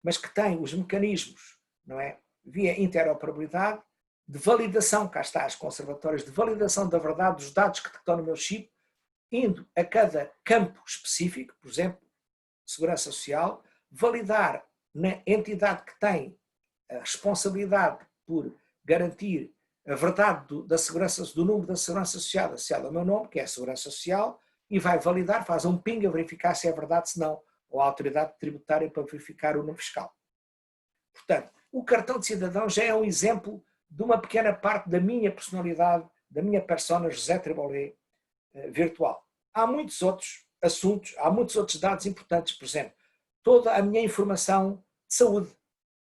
mas que tem os mecanismos, não é, via interoperabilidade, de validação, cá está, as conservatórias de validação da verdade dos dados que estão no meu chip, indo a cada campo específico, por exemplo, segurança social, validar na entidade que tem a responsabilidade por garantir a verdade da segurança, do número da segurança social associado ao meu nome, que é a segurança social, e vai validar, faz um ping a verificar se é verdade, se não, ou a autoridade tributária para verificar o número fiscal. Portanto, o cartão de cidadão já é um exemplo de uma pequena parte da minha personalidade, da minha persona José Triboulet virtual. Há muitos outros assuntos, há muitos outros dados importantes, por exemplo, toda a minha informação de saúde,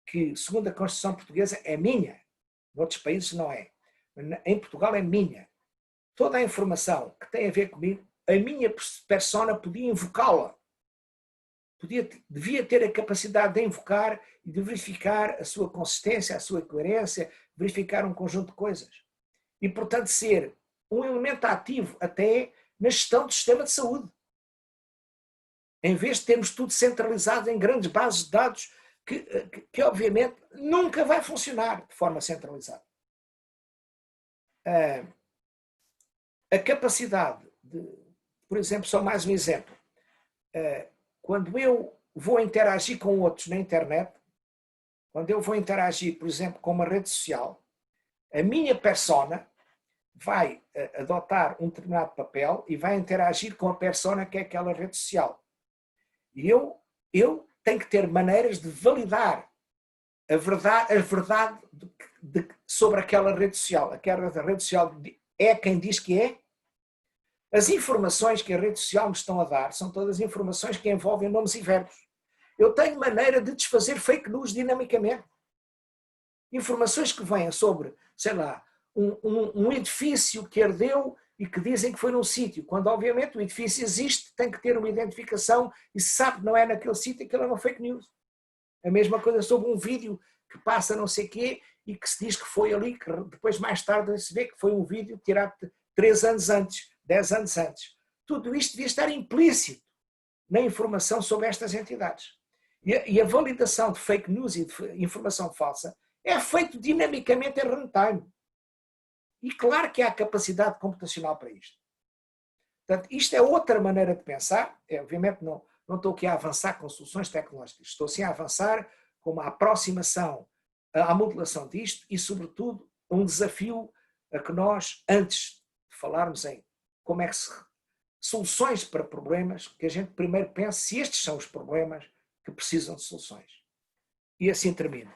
que segundo a Constituição Portuguesa é minha, em outros países não é, em Portugal é minha. Toda a informação que tem a ver comigo, a minha persona podia invocá-la. Devia ter a capacidade de invocar e de verificar a sua consistência, a sua coerência, verificar um conjunto de coisas. E, portanto, ser um elemento ativo até na gestão do sistema de saúde. Em vez de termos tudo centralizado em grandes bases de dados que obviamente, nunca vai funcionar de forma centralizada. A capacidade de, por exemplo, só mais um exemplo, quando eu vou interagir com outros na internet, quando eu vou interagir, por exemplo, com uma rede social, a minha persona vai adotar um determinado papel e vai interagir com a persona que é aquela rede social. E eu tenho que ter maneiras de validar a verdade sobre aquela rede social. Aquela rede social é quem diz que é. As informações que a rede social me estão a dar são todas informações que envolvem nomes e verbos. Eu tenho maneira de desfazer fake news dinamicamente. Informações que venham sobre, sei lá, um edifício que ardeu e que dizem que foi num sítio, quando obviamente o edifício existe, tem que ter uma identificação e se sabe que não é naquele sítio, aquilo é uma fake news. A mesma coisa sobre um vídeo que passa não sei o quê e que se diz que foi ali, que depois mais tarde se vê que foi um vídeo tirado 3 anos antes, 10 anos antes. Tudo isto devia estar implícito na informação sobre estas entidades. E a validação de fake news e de informação falsa é feito dinamicamente em runtime. E claro que há capacidade computacional para isto. Portanto, isto é outra maneira de pensar. Obviamente não estou aqui a avançar com soluções tecnológicas. Estou sim a avançar com uma aproximação à modelação disto e, sobretudo, um desafio a que nós, antes de falarmos em como é que soluções para problemas, que a gente primeiro pense se estes são os problemas que precisam de soluções. E assim termino.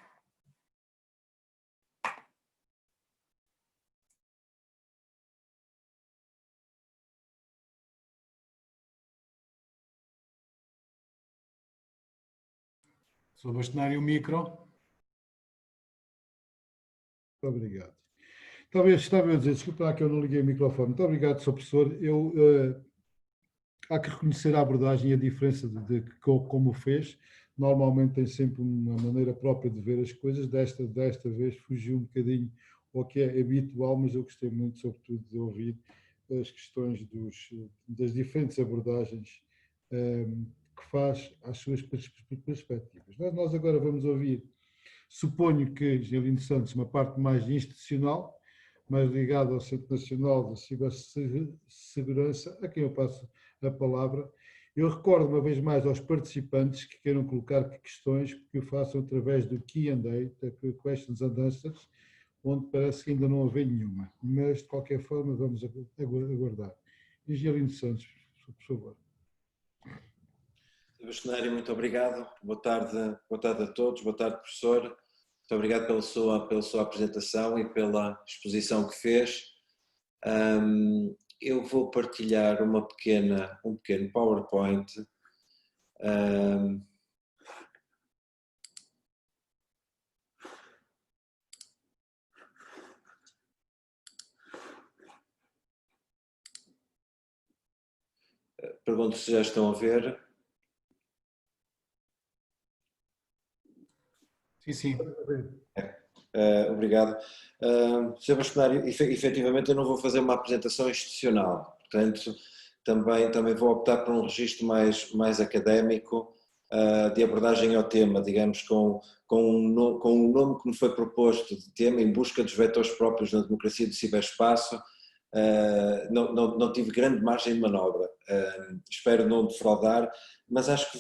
Sr. Bastonário, o micro. Muito obrigado. Talvez estava a dizer, desculpa lá que eu não liguei o microfone. Muito obrigado, Sr. Professor. Há que reconhecer a abordagem e a diferença de como o fez. Normalmente tem sempre uma maneira própria de ver as coisas. Desta vez fugiu um bocadinho ao que é habitual, mas eu gostei muito, sobretudo, de ouvir as questões das diferentes abordagens que faz às suas perspectivas. Nós agora vamos ouvir, suponho que Angelino Santos, uma parte mais institucional, mais ligada ao Centro Nacional de Cibersegurança, a quem eu passo a palavra. Eu recordo uma vez mais aos participantes que queiram colocar questões que o façam através do Q&A, da Questions and Answers, onde parece que ainda não houve nenhuma, mas de qualquer forma vamos aguardar. Angelino Santos, por favor. Bastonário, muito obrigado. Boa tarde a todos, boa tarde, professor. Muito obrigado pela sua apresentação e pela exposição que fez. Eu vou partilhar um pequeno PowerPoint. Pergunto se já estão a ver. Sim, sim. Obrigado. Sr. Bastonário, efetivamente eu não vou fazer uma apresentação institucional, portanto também vou optar por um registro mais académico, de abordagem ao tema, digamos, com um nome que me foi proposto de tema, em busca dos vetores próprios na democracia do ciberespaço. Não tive grande margem de manobra, espero não defraudar, mas acho que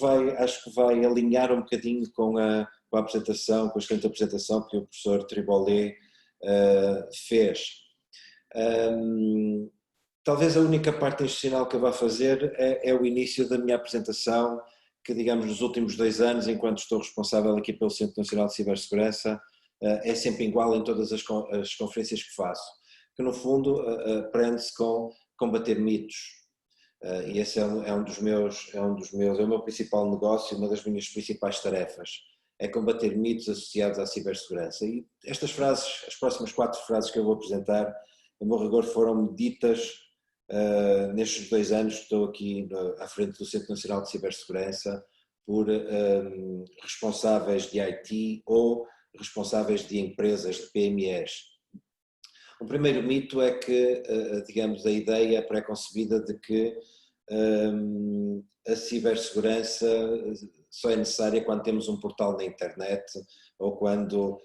vai alinhar um bocadinho com a apresentação, com a excelente apresentação que o professor Tribolé fez. Talvez a única parte institucional que eu vá fazer é o início da minha apresentação, que, digamos, nos últimos 2 anos, enquanto estou responsável aqui pelo Centro Nacional de Cibersegurança, é sempre igual em todas as conferências que faço, que no fundo prende-se com combater mitos. E esse é um dos meus, é o meu principal negócio, uma das minhas principais tarefas, é combater mitos associados à cibersegurança. E estas frases, as próximas 4 frases que eu vou apresentar, a meu rigor, foram ditas nestes 2 anos que estou aqui à frente do Centro Nacional de Cibersegurança por responsáveis de IT ou responsáveis de empresas, de PMEs. O primeiro mito é que, digamos, a ideia pré-concebida de que a cibersegurança só é necessária quando temos um portal na internet ou quando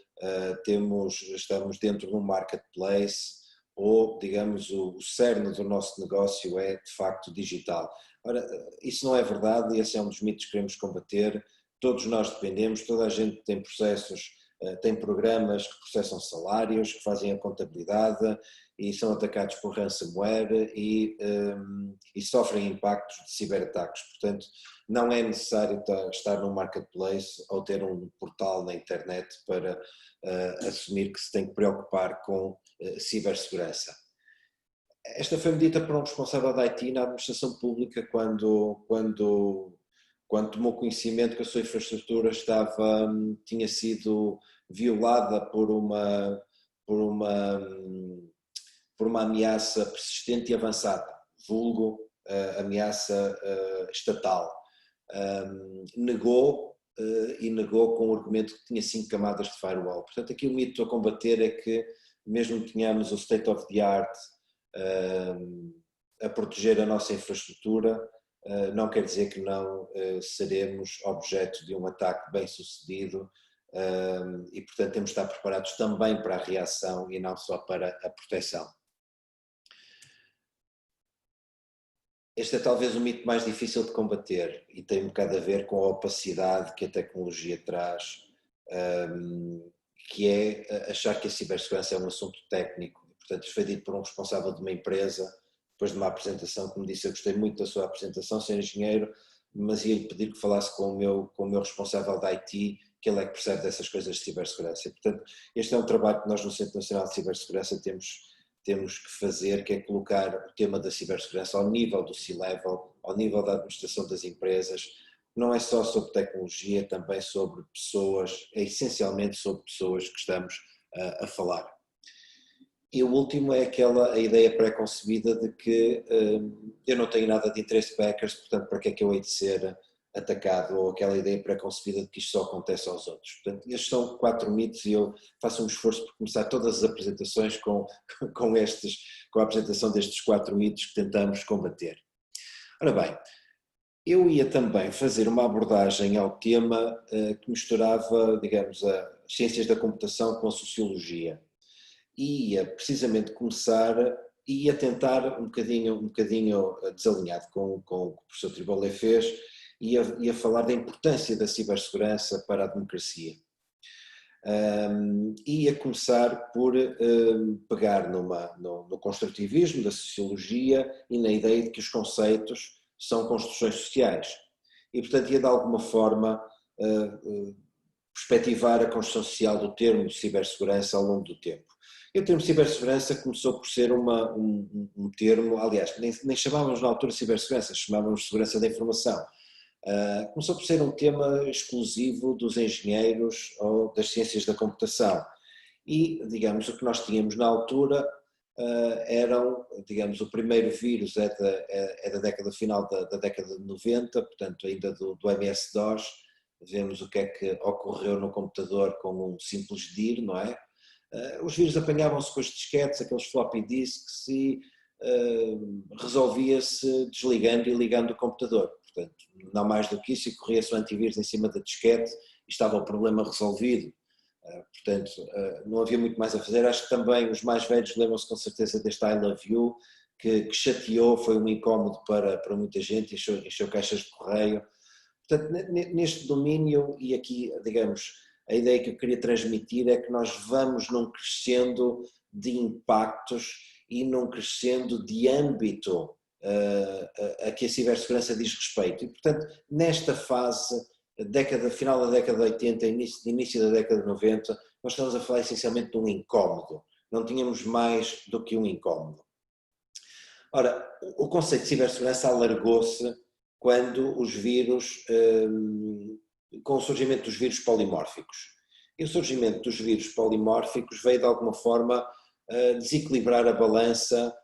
estamos dentro de um marketplace ou, digamos, o cerne do nosso negócio é de facto digital. Ora, isso não é verdade e esse é um dos mitos que queremos combater. Todos nós dependemos, toda a gente tem processos, tem programas que processam salários, que fazem a contabilidade e são atacados por ransomware e sofrem impactos de ciberataques. Portanto, não é necessário estar num marketplace ou ter um portal na internet para assumir que se tem que preocupar com cibersegurança. Esta foi dita por um responsável da IT na administração pública quando tomou conhecimento que a sua infraestrutura tinha sido violada por uma ameaça persistente e avançada, vulgo ameaça estatal. Negou com o argumento que tinha 5 camadas de firewall. Portanto, aqui o mito a combater é que mesmo que tenhamos o state of the art a proteger a nossa infraestrutura, não quer dizer que não seremos objeto de um ataque bem sucedido e, portanto, temos de estar preparados também para a reação e não só para a proteção. Este é talvez o mito mais difícil de combater e tem um bocado a ver com a opacidade que a tecnologia traz, que é achar que a cibersegurança é um assunto técnico. Portanto, isto foi dito por um responsável de uma empresa, depois de uma apresentação que me disse: eu gostei muito da sua apresentação, sou engenheiro, mas ia-lhe pedir que falasse com o meu responsável da IT, que ele é que percebe dessas coisas de cibersegurança. E, portanto, este é um trabalho que nós no Centro Nacional de Cibersegurança temos que fazer, que é colocar o tema da cibersegurança ao nível do C-Level, ao nível da administração das empresas. Não é só sobre tecnologia, também sobre pessoas, é essencialmente sobre pessoas que estamos a falar. E o último é a ideia pré-concebida de que eu não tenho nada de interesse para hackers, portanto, para que é que eu hei de ser atacado, ou aquela ideia pré-concebida de que isto só acontece aos outros. Portanto, estes são 4 mitos e eu faço um esforço por começar todas as apresentações com a apresentação destes 4 mitos que tentamos combater. Ora bem, eu ia também fazer uma abordagem ao tema que misturava, digamos, as ciências da computação com a sociologia. E ia precisamente começar e ia tentar um bocadinho desalinhado com o que o professor Tribolé fez, ia falar da importância da cibersegurança para a democracia. Ia começar por pegar no construtivismo da sociologia e na ideia de que os conceitos são construções sociais. E, portanto, ia de alguma forma perspectivar a construção social do termo de cibersegurança ao longo do tempo. E o termo cibersegurança começou por ser um termo, aliás, nem chamávamos na altura cibersegurança, chamávamos segurança da informação. Começou por ser um tema exclusivo dos engenheiros ou das ciências da computação. E, digamos, o que nós tínhamos na altura eram, digamos, o primeiro vírus é da década final da década de 90, portanto ainda do MS-DOS. Vemos o que é que ocorreu no computador com um simples dir, não é? Os vírus apanhavam-se com os disquetes, aqueles floppy disks, e resolvia-se desligando e ligando o computador. Portanto, não mais do que isso, e corria-se o antivírus em cima da disquete e estava o problema resolvido. Portanto, não havia muito mais a fazer. Acho que também os mais velhos lembram-se com certeza deste I Love You, que chateou, foi um incómodo para muita gente, encheu caixas de correio. Portanto, neste domínio, e aqui, digamos, a ideia que eu queria transmitir é que nós vamos num crescendo de impactos e num crescendo de âmbito a que a cibersegurança diz respeito. E, portanto, nesta fase, final da década de 80, início da década de 90, nós estamos a falar essencialmente de um incómodo. Não tínhamos mais do que um incómodo. Ora, o conceito de cibersegurança alargou-se quando os vírus, com o surgimento dos vírus polimórficos. E o surgimento dos vírus polimórficos veio de alguma forma desequilibrar a balança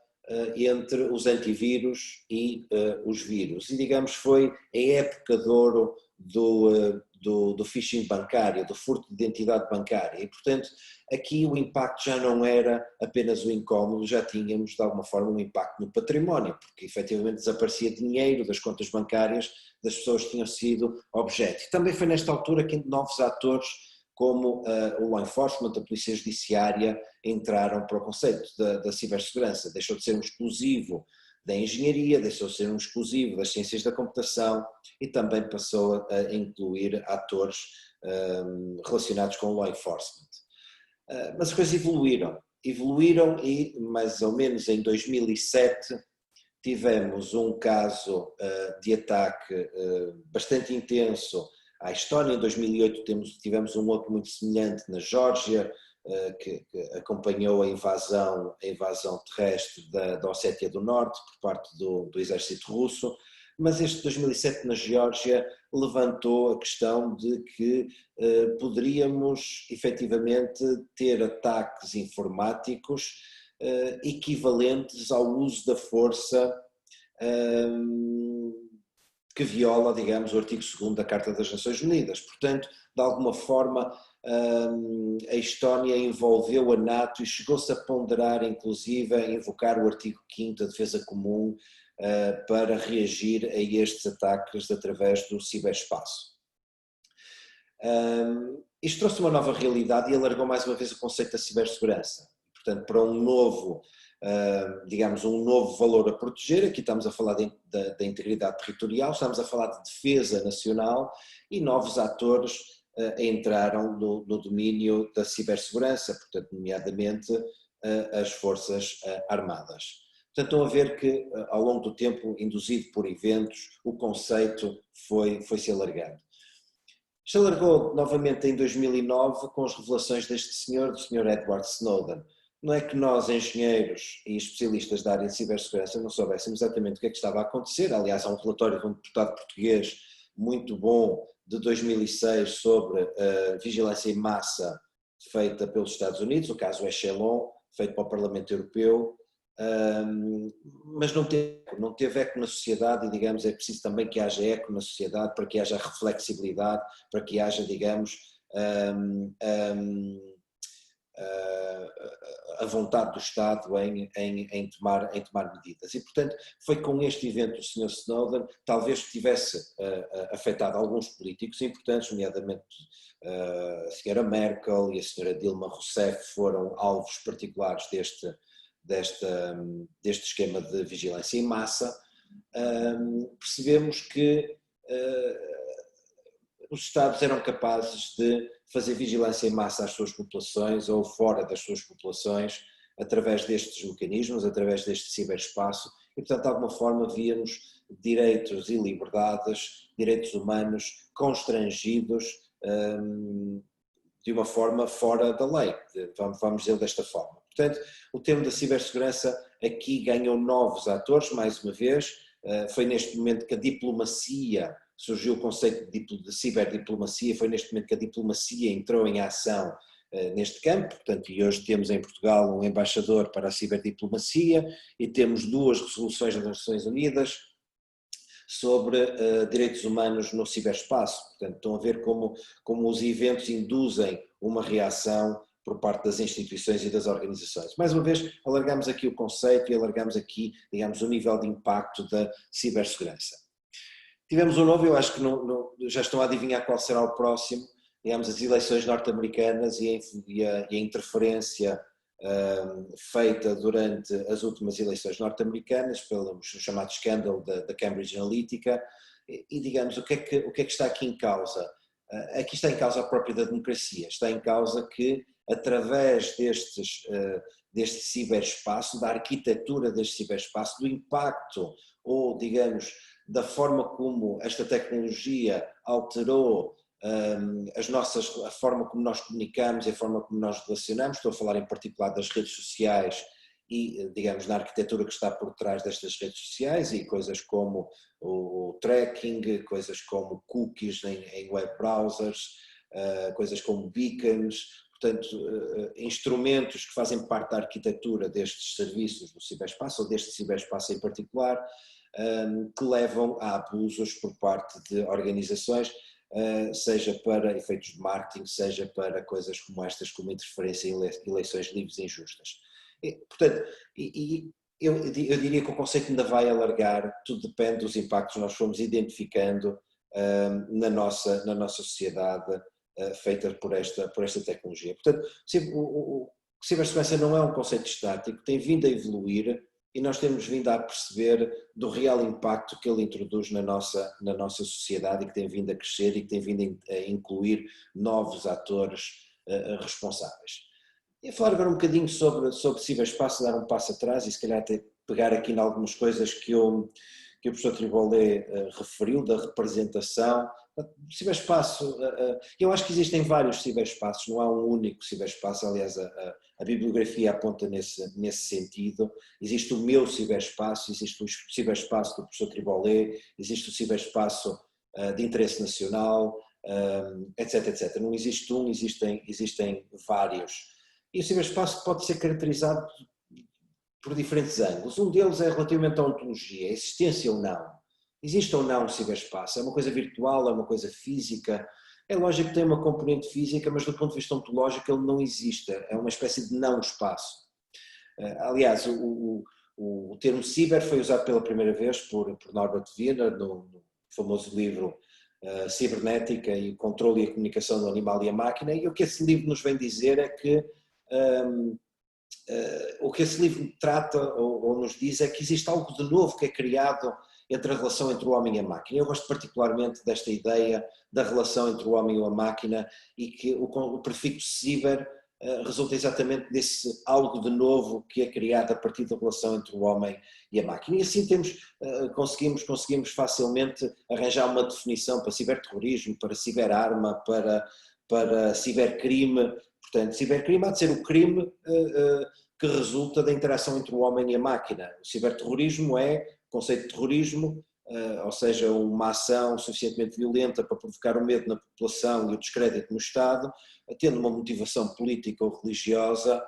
entre os antivírus e os vírus. E digamos foi a época de ouro do phishing bancário, do furto de identidade bancária. E portanto aqui o impacto já não era apenas o incómodo, já tínhamos de alguma forma um impacto no património, porque efetivamente desaparecia dinheiro das contas bancárias das pessoas que tinham sido objeto. E também foi nesta altura que novos atores como o law enforcement, a polícia judiciária, entraram para o conceito da cibersegurança. Deixou de ser um exclusivo da engenharia, deixou de ser um exclusivo das ciências da computação e também passou a incluir atores relacionados com o law enforcement. Mas as coisas evoluíram e mais ou menos em 2007 tivemos um caso de ataque bastante intenso à Estónia. Em 2008 tivemos um outro muito semelhante na Geórgia, que acompanhou a invasão terrestre da Ossétia do Norte por parte do exército russo, mas este 2007 na Geórgia levantou a questão de que poderíamos efetivamente ter ataques informáticos equivalentes ao uso da força que viola, digamos, o artigo 2º da Carta das Nações Unidas. Portanto, de alguma forma, a Estónia envolveu a NATO e chegou-se a ponderar, inclusive, a invocar o artigo 5º da Defesa Comum para reagir a estes ataques através do ciberespaço. Isto trouxe uma nova realidade e alargou mais uma vez o conceito da cibersegurança. Portanto, para um novo, digamos, um novo valor a proteger. Aqui estamos a falar da integridade territorial, estamos a falar de defesa nacional e novos atores entraram no domínio da cibersegurança, portanto, nomeadamente as Forças Armadas. Portanto, estão a ver que ao longo do tempo, induzido por eventos, o conceito foi-se alargando. Isto alargou novamente em 2009 com as revelações do Sr. Edward Snowden. Não é que nós, engenheiros e especialistas da área de cibersegurança, não soubéssemos exatamente o que é que estava a acontecer. Aliás, há um relatório de um deputado português muito bom de 2006 sobre a vigilância em massa feita pelos Estados Unidos, o caso Echelon, feito para o Parlamento Europeu, mas não teve eco na sociedade e, digamos, é preciso também que haja eco na sociedade para que haja reflexibilidade, para que haja, digamos, a vontade do Estado em tomar medidas. E, portanto, foi com este evento do Sr. Snowden, talvez tivesse afetado alguns políticos importantes, nomeadamente a Sra. Merkel e a Sra. Dilma Rousseff foram alvos particulares deste esquema de vigilância em massa. Percebemos que os Estados eram capazes de fazer vigilância em massa às suas populações ou fora das suas populações através destes mecanismos, através deste ciberespaço e, portanto, de alguma forma víamos direitos e liberdades, direitos humanos constrangidos de uma forma fora da lei, vamos dizer desta forma. Portanto, o termo da cibersegurança aqui ganhou novos atores, mais uma vez, foi neste momento que a diplomacia, surgiu o conceito de ciberdiplomacia, foi neste momento que a diplomacia entrou em ação neste campo, portanto, e hoje temos em Portugal um embaixador para a ciberdiplomacia e temos 2 resoluções das Nações Unidas sobre direitos humanos no ciberespaço. Portanto, estão a ver como os eventos induzem uma reação por parte das instituições e das organizações. Mais uma vez, alargamos aqui o conceito e alargamos aqui, digamos, o nível de impacto da cibersegurança. Tivemos um novo, eu acho que já estão a adivinhar qual será o próximo, digamos, as eleições norte-americanas e a interferência feita durante as últimas eleições norte-americanas pelo chamado escândalo da Cambridge Analytica e digamos, o que é que está aqui em causa? Aqui está em causa a própria da democracia, está em causa que através deste ciberespaço, da arquitetura deste ciberespaço, do impacto ou digamos da forma como esta tecnologia alterou a forma como nós comunicamos e a forma como nós relacionamos, estou a falar em particular das redes sociais e, digamos, na arquitetura que está por trás destas redes sociais e coisas como o tracking, coisas como cookies em web browsers, coisas como beacons, portanto, instrumentos que fazem parte da arquitetura destes serviços do ciberespaço, ou deste ciberespaço em particular, que levam a abusos por parte de organizações, seja para efeitos de marketing, seja para coisas como estas, como interferência em eleições livres e injustas. Portanto, eu diria que o conceito ainda vai alargar, tudo depende dos impactos que nós fomos identificando na nossa sociedade feita por esta tecnologia. Portanto, o cibersegurança não é um conceito estático, tem vindo a evoluir e nós temos vindo a perceber do real impacto que ele introduz na nossa sociedade e que tem vindo a crescer e que tem vindo a incluir novos atores responsáveis. E falar agora um bocadinho sobre ciberespaço, dar um passo atrás e se calhar até pegar aqui em algumas coisas que o professor Tribolé referiu, da representação. Ciberespaço, eu acho que existem vários ciberespaços, não há um único ciberespaço, aliás a bibliografia aponta nesse sentido. Existe o meu ciberespaço, existe o ciberespaço do professor Tribolé, existe o ciberespaço de interesse nacional, etc, etc. Não existe um, existem vários. E o ciberespaço pode ser caracterizado por diferentes ângulos. Um deles é relativamente à ontologia, a existência ou não. Existe ou não um ciberespaço? É uma coisa virtual, é uma coisa física? É lógico que tem uma componente física, mas do ponto de vista ontológico ele não existe, é uma espécie de não-espaço. Aliás, o termo ciber foi usado pela primeira vez por Norbert Wiener no famoso livro Cibernética e o Controle e a Comunicação do Animal e a Máquina, e o que esse livro nos vem dizer é que o que esse livro trata ou nos diz é que existe algo de novo que é criado entre a relação entre o homem e a máquina. Eu gosto particularmente desta ideia da relação entre o homem e a máquina e que o prefixo ciber resulta exatamente desse algo de novo que é criado a partir da relação entre o homem e a máquina. E assim conseguimos facilmente arranjar uma definição para ciberterrorismo, para ciberarma, para cibercrime. Portanto, cibercrime há de ser o crime que resulta da interação entre o homem e a máquina. O ciberterrorismo é o conceito de terrorismo, ou seja, uma ação suficientemente violenta para provocar o medo na população e o descrédito no Estado, tendo uma motivação política ou religiosa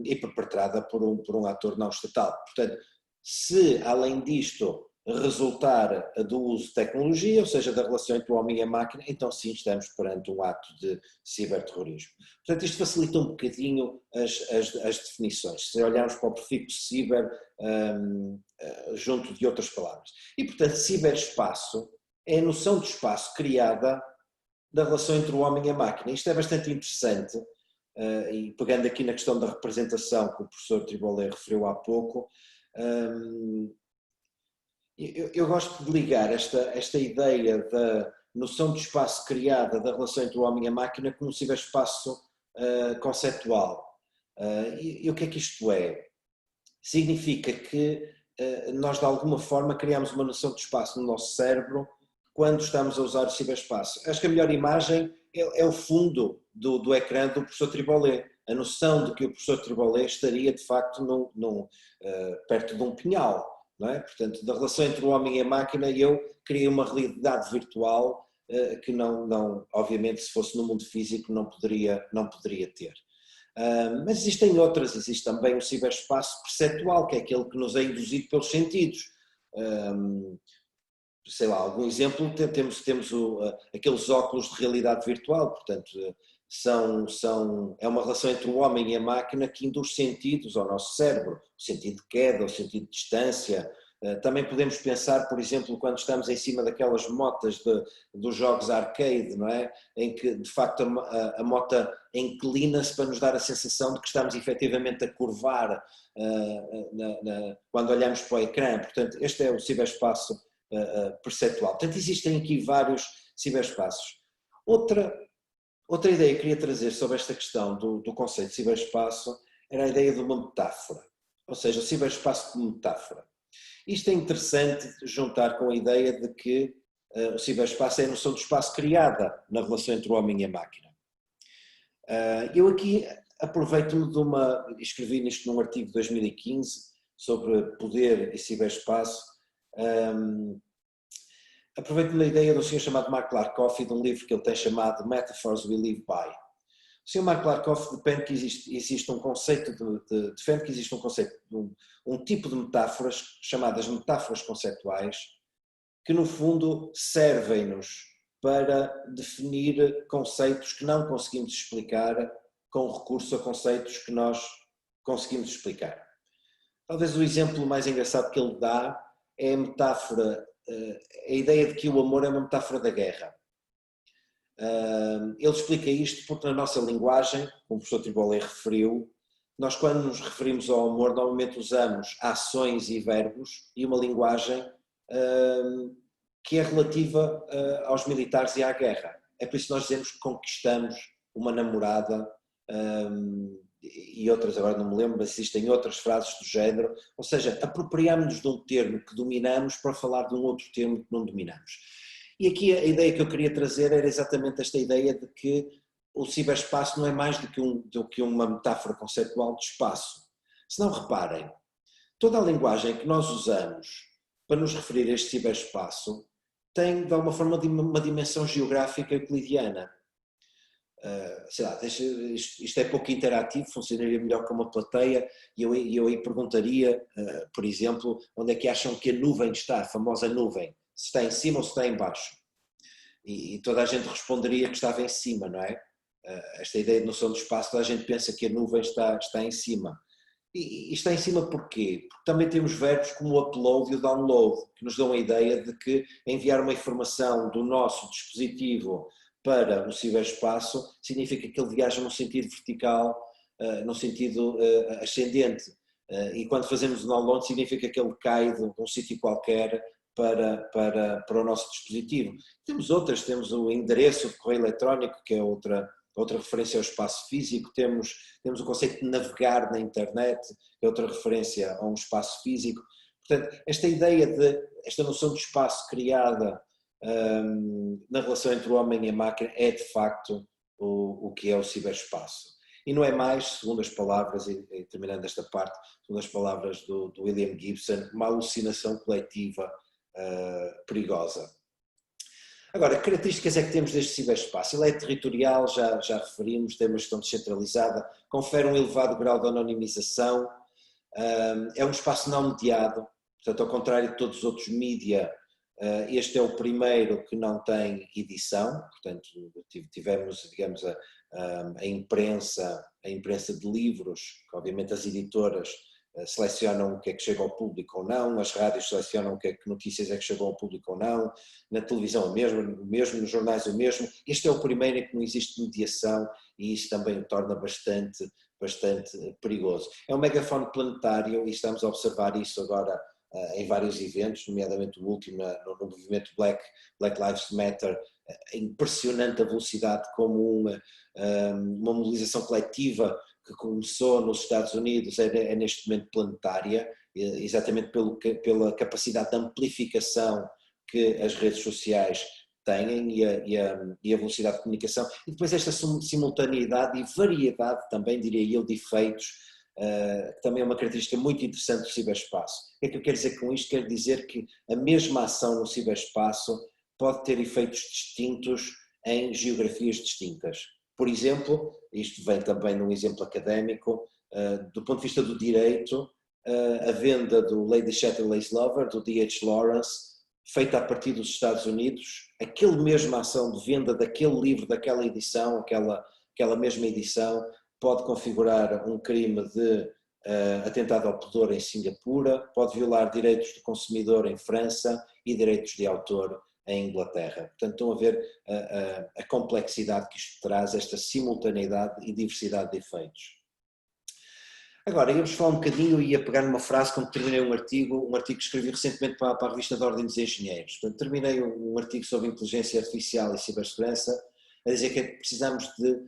e perpetrada por um ator não estatal. Portanto, se além disto resultar do uso de tecnologia, ou seja, da relação entre o homem e a máquina, então sim estamos perante um ato de ciberterrorismo. Portanto, isto facilita um bocadinho as definições, se olharmos para o prefixo ciber junto de outras palavras. E, portanto, ciberespaço é a noção de espaço criada da relação entre o homem e a máquina. Isto é bastante interessante, e pegando aqui na questão da representação que o professor Tribolé referiu há pouco, eu gosto de ligar esta ideia da noção de espaço criada da relação entre o homem e a máquina com um ciberespaço conceptual. E o que é que isto é? Significa que nós de alguma forma criamos uma noção de espaço no nosso cérebro quando estamos a usar o ciberespaço. Acho que a melhor imagem é o fundo do ecrã do professor Tribolé. A noção de que o professor Tribolé estaria de facto perto de um pinhal. Não é? Portanto, da relação entre o homem e a máquina, eu criei uma realidade virtual que obviamente, se fosse no mundo físico, não poderia ter. Mas existem outras, existe também o ciberespaço perceptual, que é aquele que nos é induzido pelos sentidos. Sei lá, algum exemplo, temos aqueles óculos de realidade virtual, portanto, é uma relação entre o homem e a máquina que induz sentidos ao nosso cérebro, o sentido de queda, o sentido de distância. Também podemos pensar, por exemplo, quando estamos em cima daquelas motas dos jogos arcade, não é? Em que de facto a mota inclina-se para nos dar a sensação de que estamos efetivamente a curvar quando olhamos para o ecrã. Portanto, este é o ciberespaço perceptual. Portanto, existem aqui vários ciberespaços. Outra ideia que eu queria trazer sobre esta questão do conceito de ciberespaço era a ideia de uma metáfora, ou seja, o ciberespaço como metáfora. Isto é interessante juntar com a ideia de que o ciberespaço é a noção de espaço criada na relação entre o homem e a máquina. Eu aqui aproveito-me escrevi nisto num artigo de 2015 sobre poder e ciberespaço, aproveito-me da ideia do senhor chamado Mark Larkoff e de um livro que ele tem chamado Metaphors We Live By. O senhor Mark Larkoff defende que existe um conceito de um tipo de metáforas chamadas metáforas conceituais que no fundo servem-nos para definir conceitos que não conseguimos explicar com recurso a conceitos que nós conseguimos explicar. Talvez o exemplo mais engraçado que ele dá é a metáfora, a ideia de que o amor é uma metáfora da guerra. Ele explica isto porque na nossa linguagem, como o professor Tribolé referiu, nós quando nos referimos ao amor normalmente usamos ações e verbos e uma linguagem que é relativa aos militares e à guerra. É por isso que nós dizemos que conquistamos uma namorada e outras, agora não me lembro, mas existem outras frases do género, ou seja, apropriamos-nos de um termo que dominamos para falar de um outro termo que não dominamos. E aqui a ideia que eu queria trazer era exatamente esta ideia de que o ciberespaço não é mais do que uma metáfora conceitual de espaço. Se não reparem, toda a linguagem que nós usamos para nos referir a este ciberespaço tem de alguma forma uma dimensão geográfica euclidiana. Sei lá, isto é pouco interativo, funcionaria melhor com uma plateia e eu aí perguntaria, por exemplo, onde é que acham que a nuvem está, a famosa nuvem, se está em cima ou se está em baixo. E toda a gente responderia que estava em cima, não é? Esta ideia de noção de espaço, toda a gente pensa que a nuvem está em cima. E está em cima porquê? Porque também temos verbos como o upload e o download, que nos dão a ideia de que enviar uma informação do nosso dispositivo para o ciberespaço significa que ele viaja num sentido vertical, num sentido ascendente. E quando fazemos o download significa que ele cai de um sítio qualquer para o nosso dispositivo. Temos o endereço de correio eletrónico, que é outra referência ao espaço físico, temos o conceito de navegar na internet, que é outra referência a um espaço físico. Portanto, esta noção de espaço criada na relação entre o homem e a máquina é de facto o que é o ciberespaço. E não é mais, segundo as palavras, e terminando esta parte, segundo as palavras do William Gibson, uma alucinação coletiva perigosa. Agora, que características é que temos deste ciberespaço? Ele é territorial, já referimos, tem uma gestão descentralizada, confere um elevado grau de anonimização, é um espaço não mediado, portanto, ao contrário de todos os outros mídia, este é o primeiro que não tem edição, portanto, tivemos, digamos, a imprensa de livros, que obviamente as editoras selecionam o que é que chega ao público ou não, as rádios selecionam que notícias é que chegam ao público ou não, na televisão o mesmo, nos jornais o mesmo. Este é o primeiro em que não existe mediação e isso também o torna bastante perigoso. É um megafone planetário e estamos a observar isso agora em vários eventos, nomeadamente o último no movimento Black Lives Matter. É impressionante a velocidade como uma mobilização coletiva que começou nos Estados Unidos é neste momento planetária, exatamente pela capacidade de amplificação que as redes sociais têm e a velocidade de comunicação, e depois esta simultaneidade e variedade também, diria eu, de efeitos, que também é uma característica muito interessante do ciberespaço. O que é que eu quero dizer com isto? Quero dizer que a mesma ação no ciberespaço pode ter efeitos distintos em geografias distintas. Por exemplo, isto vem também num exemplo académico, do ponto de vista do direito, a venda do Lady Chatterley's Lover, do D.H. Lawrence, feita a partir dos Estados Unidos, aquela mesma ação de venda daquele livro, daquela edição, aquela mesma edição, pode configurar um crime de atentado ao pudor em Singapura, pode violar direitos do consumidor em França e direitos de autor em Inglaterra. Portanto, estão a ver a complexidade que isto traz, esta simultaneidade e diversidade de efeitos. Agora, íamos falar um bocadinho, ia pegar numa frase quando terminei um artigo que escrevi recentemente para a revista da Ordem dos Engenheiros. Portanto, terminei um artigo sobre inteligência artificial e cibersegurança, a dizer que precisamos de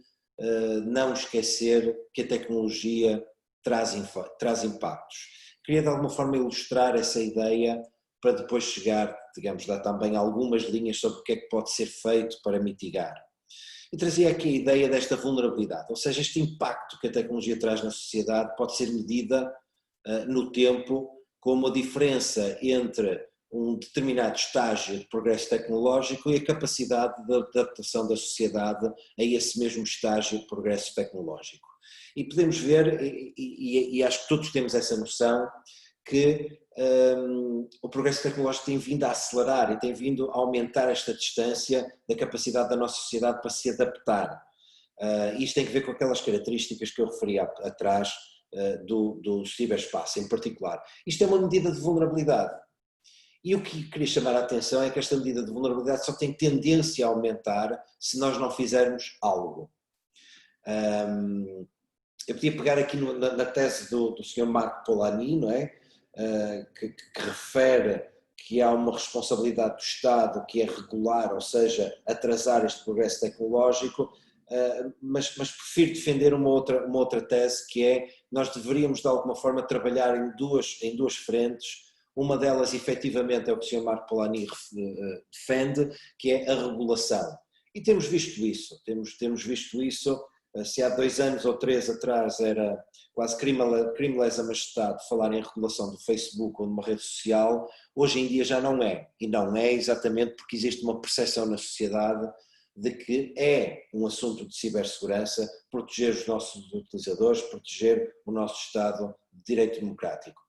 não esquecer que a tecnologia traz impactos. Queria de alguma forma ilustrar essa ideia para depois chegar, digamos, dar também algumas linhas sobre o que é que pode ser feito para mitigar. E trazia aqui a ideia desta vulnerabilidade, ou seja, este impacto que a tecnologia traz na sociedade pode ser medida no tempo como a diferença entre um determinado estágio de progresso tecnológico e a capacidade de adaptação da sociedade a esse mesmo estágio de progresso tecnológico. E podemos ver, e acho que todos temos essa noção, que o progresso tecnológico tem vindo a acelerar e tem vindo a aumentar esta distância da capacidade da nossa sociedade para se adaptar. Isto tem a ver com aquelas características que eu referi atrás do ciberespaço em particular. Isto é uma medida de vulnerabilidade. E o que queria chamar a atenção é que esta medida de vulnerabilidade só tem tendência a aumentar se nós não fizermos algo. Eu podia pegar aqui na tese do Sr. Marco Polanyi, não é? Que refere que há uma responsabilidade do Estado que é regular, ou seja, atrasar este progresso tecnológico, mas prefiro defender uma outra tese, que é nós deveríamos de alguma forma trabalhar em duas frentes. Uma delas efetivamente é o que o Sr. Marco Polanyi defende, que é a regulação. E temos visto isso, se há 2 anos ou 3 atrás era quase crime lesa majestade falar em regulação do Facebook ou de uma rede social, hoje em dia já não é. E não é exatamente porque existe uma percepção na sociedade de que é um assunto de cibersegurança proteger os nossos utilizadores, proteger o nosso Estado de direito democrático.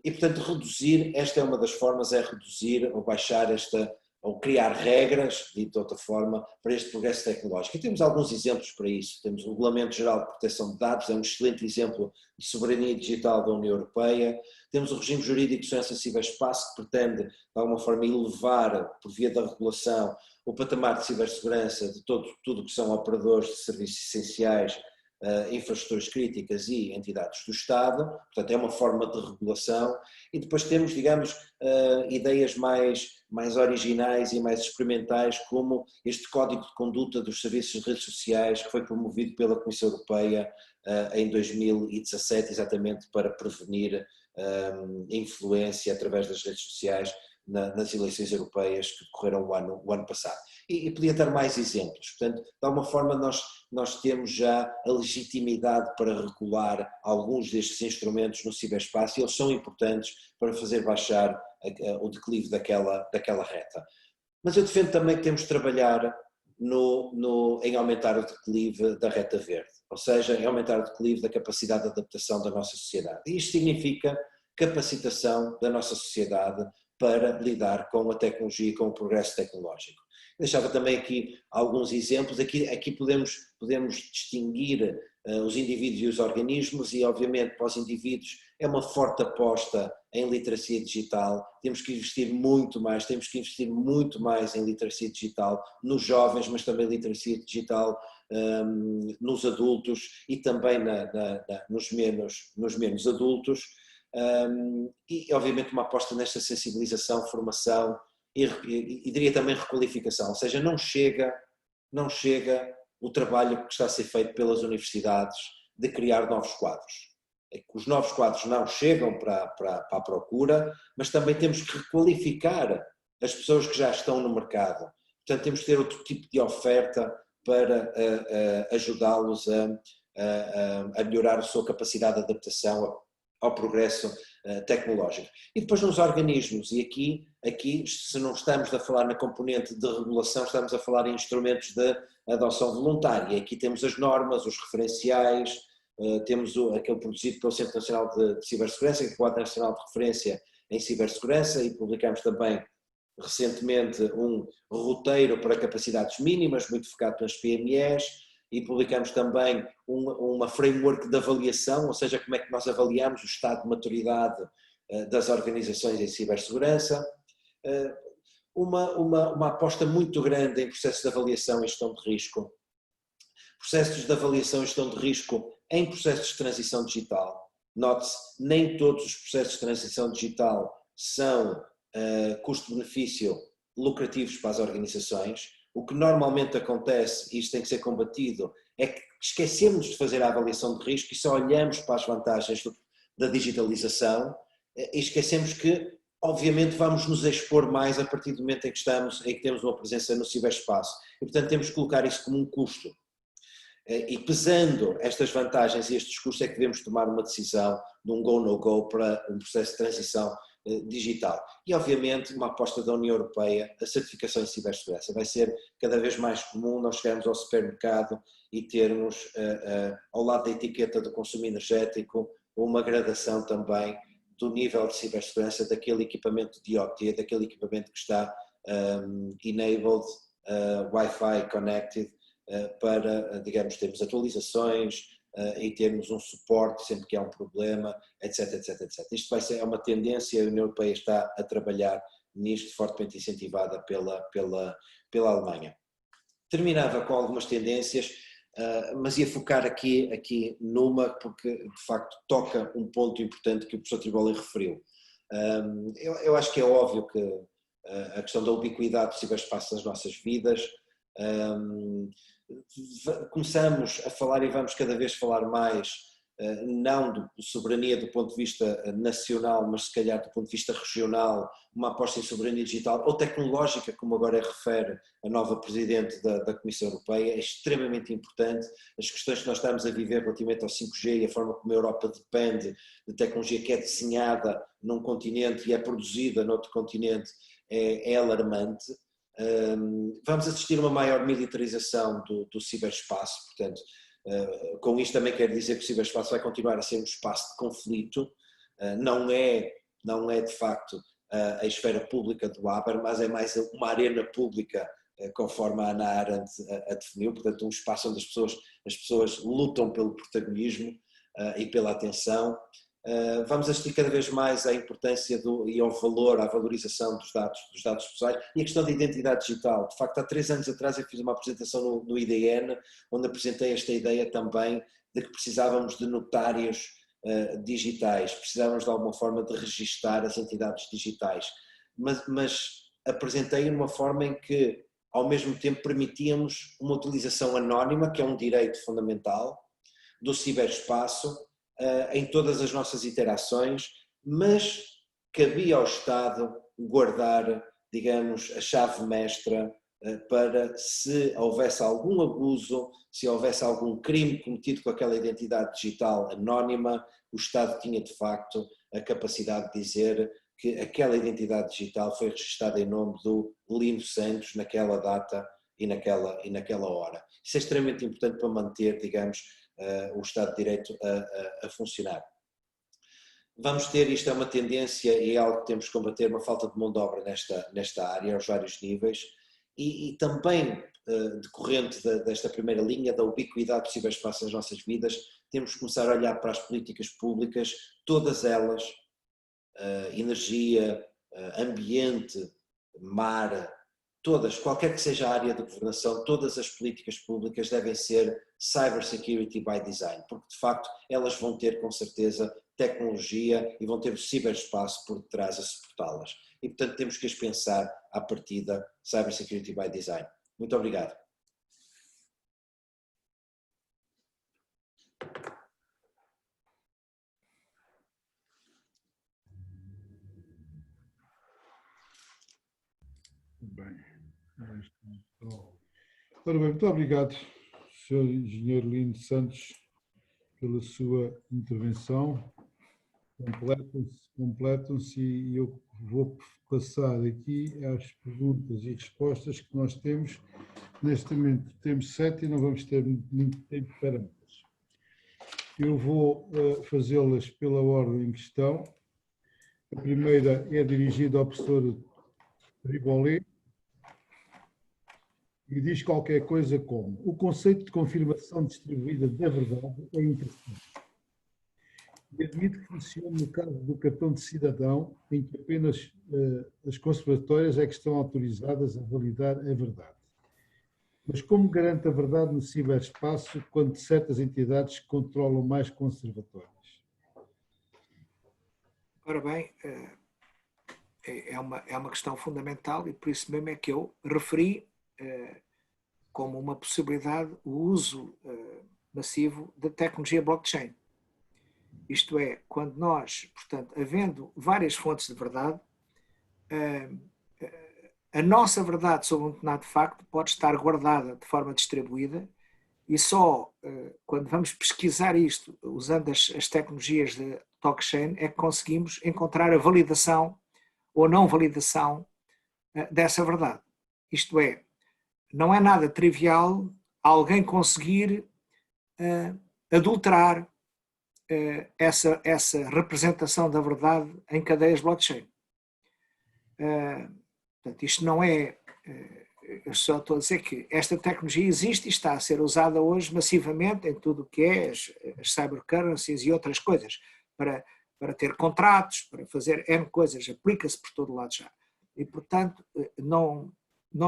E portanto esta é uma das formas, é reduzir ou baixar ou criar regras, dito de outra forma, para este progresso tecnológico. E temos alguns exemplos para isso. Temos o Regulamento Geral de Proteção de Dados, é um excelente exemplo de soberania digital da União Europeia. Temos o Regime Jurídico de Segurança Ciberespaço, que pretende, de alguma forma, elevar, por via da regulação, o patamar de cibersegurança de tudo o que são operadores de serviços essenciais, infraestruturas críticas e entidades do Estado, portanto é uma forma de regulação. E depois temos, digamos, ideias mais originais e mais experimentais, como este Código de Conduta dos Serviços de Redes Sociais, que foi promovido pela Comissão Europeia em 2017, exatamente para prevenir a influência através das redes sociais nas eleições europeias que decorreram o ano passado. E podia dar mais exemplos. Portanto, de alguma forma nós temos já a legitimidade para regular alguns destes instrumentos no ciberespaço, e eles são importantes para fazer baixar o declive daquela reta. Mas eu defendo também que temos de trabalhar em aumentar o declive da reta verde, ou seja, em aumentar o declive da capacidade de adaptação da nossa sociedade. E isto significa capacitação da nossa sociedade para lidar com a tecnologia e com o progresso tecnológico. Deixava também aqui alguns exemplos. Aqui podemos distinguir os indivíduos e os organismos, e obviamente para os indivíduos é uma forte aposta em literacia digital. Temos que investir muito mais em literacia digital nos jovens, mas também literacia digital nos adultos e também nos menos adultos. E obviamente uma aposta nesta sensibilização, formação e diria também requalificação, ou seja, não chega o trabalho que está a ser feito pelas universidades de criar novos quadros. Os novos quadros não chegam para a procura, mas também temos que requalificar as pessoas que já estão no mercado. Portanto, temos que ter outro tipo de oferta para ajudá-los a melhorar a sua capacidade de adaptação ao progresso tecnológico. E depois nos organismos, e aqui se não estamos a falar na componente de regulação, estamos a falar em instrumentos de adoção voluntária. Aqui temos as normas, os referenciais, temos aquele produzido pelo Centro Nacional de Cibersegurança, que é o Quadro Nacional de Referência em Cibersegurança, e publicamos também recentemente um roteiro para capacidades mínimas, muito focado nas PMEs, e publicamos também uma framework de avaliação, ou seja, como é que nós avaliamos o estado de maturidade das organizações em cibersegurança. Uma aposta muito grande em processos de avaliação e gestão de risco. Processos de avaliação e gestão de risco em processos de transição digital. Note-se, nem todos os processos de transição digital são custo-benefício lucrativos para as organizações. O que normalmente acontece, e isto tem que ser combatido, é que esquecemos de fazer a avaliação de risco e só olhamos para as vantagens da digitalização e esquecemos que obviamente vamos nos expor mais a partir do momento em que temos uma presença no ciberespaço. E, portanto, temos que colocar isso como um custo. E pesando estas vantagens e estes custos é que devemos tomar uma decisão de um go, no go para um processo de transição digital. E, obviamente, uma aposta da União Europeia, a certificação em cibersegurança. Vai ser cada vez mais comum nós chegarmos ao supermercado e termos, ao lado da etiqueta do consumo energético, uma gradação também do nível de cibersegurança daquele equipamento de IoT, daquele equipamento que está enabled, Wi-Fi connected, para, digamos, termos atualizações e termos um suporte sempre que há um problema, etc, etc, etc. Isto é uma tendência, a União Europeia está a trabalhar nisto, fortemente incentivada pela Alemanha. Terminava com algumas tendências, mas ia focar aqui numa, porque de facto toca um ponto importante que o professor Triboli referiu. Eu acho que é óbvio que a questão da ubiquidade do ciberespaço nas nossas vidas, começamos a falar e vamos cada vez falar mais, não de soberania do ponto de vista nacional, mas se calhar do ponto de vista regional, uma aposta em soberania digital ou tecnológica, como agora refere a nova Presidente da Comissão Europeia, é extremamente importante. As questões que nós estamos a viver relativamente ao 5G e a forma como a Europa depende de tecnologia que é desenhada num continente e é produzida noutro continente é alarmante. Vamos assistir a uma maior militarização do ciberespaço, portanto, com isto também quero dizer que o ciberespaço vai continuar a ser um espaço de conflito, não é de facto a esfera pública do Haber, mas é mais uma arena pública, conforme a Hannah Arendt a definiu, portanto um espaço onde as pessoas lutam pelo protagonismo e pela atenção. Vamos assistir cada vez mais à importância e ao valor, à valorização dos dados pessoais e a questão da identidade digital. De facto, há 3 anos atrás eu fiz uma apresentação no IDN, onde apresentei esta ideia também de que precisávamos de notários digitais, precisávamos de alguma forma de registar as entidades digitais, mas apresentei de uma forma em que ao mesmo tempo permitíamos uma utilização anónima, que é um direito fundamental, do ciberespaço, em todas as nossas interações, mas cabia ao Estado guardar, digamos, a chave mestra para se houvesse algum abuso, se houvesse algum crime cometido com aquela identidade digital anónima, o Estado tinha de facto a capacidade de dizer que aquela identidade digital foi registada em nome do Lino Santos naquela data e naquela hora. Isso é extremamente importante para manter, digamos, o Estado de Direito a funcionar. Vamos ter, isto é uma tendência e é algo que temos que combater, uma falta de mão de obra nesta área, aos vários níveis, e também, decorrente desta primeira linha, da ubiquidade do ciberespaço nas nossas vidas, temos que começar a olhar para as políticas públicas, todas elas, energia, ambiente, mar, todas, qualquer que seja a área de governação, todas as políticas públicas devem ser cyber security by design, porque de facto elas vão ter com certeza tecnologia e vão ter o ciberespaço por detrás a suportá-las. E portanto temos que as pensar à partida cyber security by design. Muito obrigado. Bem, ora bem, muito obrigado, Sr. Engenheiro Lino Santos, pela sua intervenção. Completam-se e eu vou passar aqui às perguntas e respostas que nós temos. Neste momento temos 7 e não vamos ter muito tempo para elas. Eu vou fazê-las pela ordem em questão. A primeira é dirigida ao professor Triboli e diz qualquer coisa como: o conceito de confirmação distribuída da verdade é interessante. E admito que funcione no caso do cartão de cidadão, em que apenas as conservatórias é que estão autorizadas a validar a verdade. Mas como garante a verdade no ciberespaço quando certas entidades controlam mais conservatórias? Ora bem, é uma questão fundamental e por isso mesmo é que eu referi como uma possibilidade o uso massivo da tecnologia blockchain. Isto é, quando nós, portanto, havendo várias fontes de verdade, a nossa verdade sobre um determinado facto pode estar guardada de forma distribuída e só quando vamos pesquisar isto usando as tecnologias de blockchain é que conseguimos encontrar a validação ou não validação dessa verdade. Isto é, não é nada trivial alguém conseguir adulterar essa representação da verdade em cadeias blockchain. Portanto, isto não é... Eu só estou a dizer que esta tecnologia existe e está a ser usada hoje massivamente em tudo o que é as cybercurrencies e outras coisas, para ter contratos, para fazer N coisas, aplica-se por todo lado já. E, portanto, não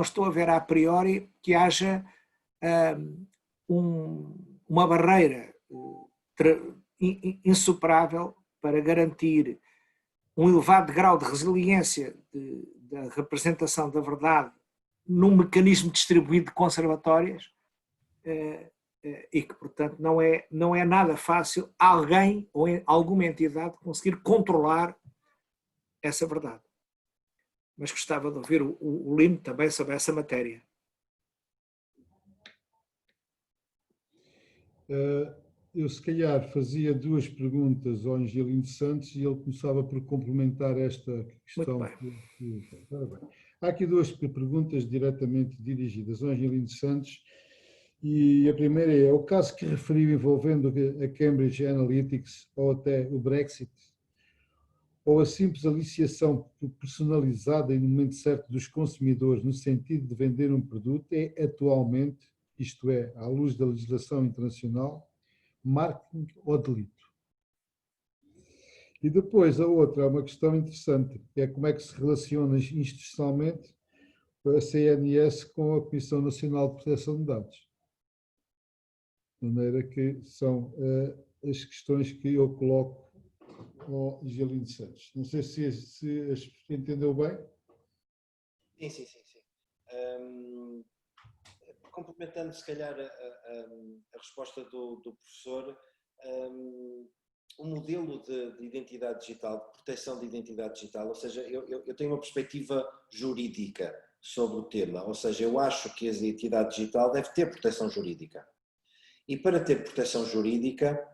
estou a ver a priori que haja uma barreira insuperável para garantir um elevado grau de resiliência da representação da verdade num mecanismo distribuído de conservatórias e que, portanto, não é nada fácil alguém ou alguma entidade conseguir controlar essa verdade. Mas gostava de ouvir o Lino também sobre essa matéria. Eu, se calhar, fazia duas perguntas ao Angelino Santos e ele começava por complementar esta questão. Há aqui duas perguntas diretamente dirigidas ao Angelino Santos e a primeira é: o caso que referiu envolvendo a Cambridge Analytics ou até o Brexit, ou a simples aliciação personalizada em no momento certo dos consumidores no sentido de vender um produto, é atualmente, isto é, à luz da legislação internacional, marketing ou delito? E depois a outra é uma questão interessante, que é como é que se relaciona institucionalmente a CNS com a Comissão Nacional de Proteção de Dados. De maneira que são as questões que eu coloco ao Angelino Santos. Não sei se entendeu bem. Sim. Complementando, se calhar, a resposta do professor, o modelo de identidade digital, de proteção de identidade digital, ou seja, eu tenho uma perspectiva jurídica sobre o tema, ou seja, eu acho que a identidade digital deve ter proteção jurídica. E para ter proteção jurídica,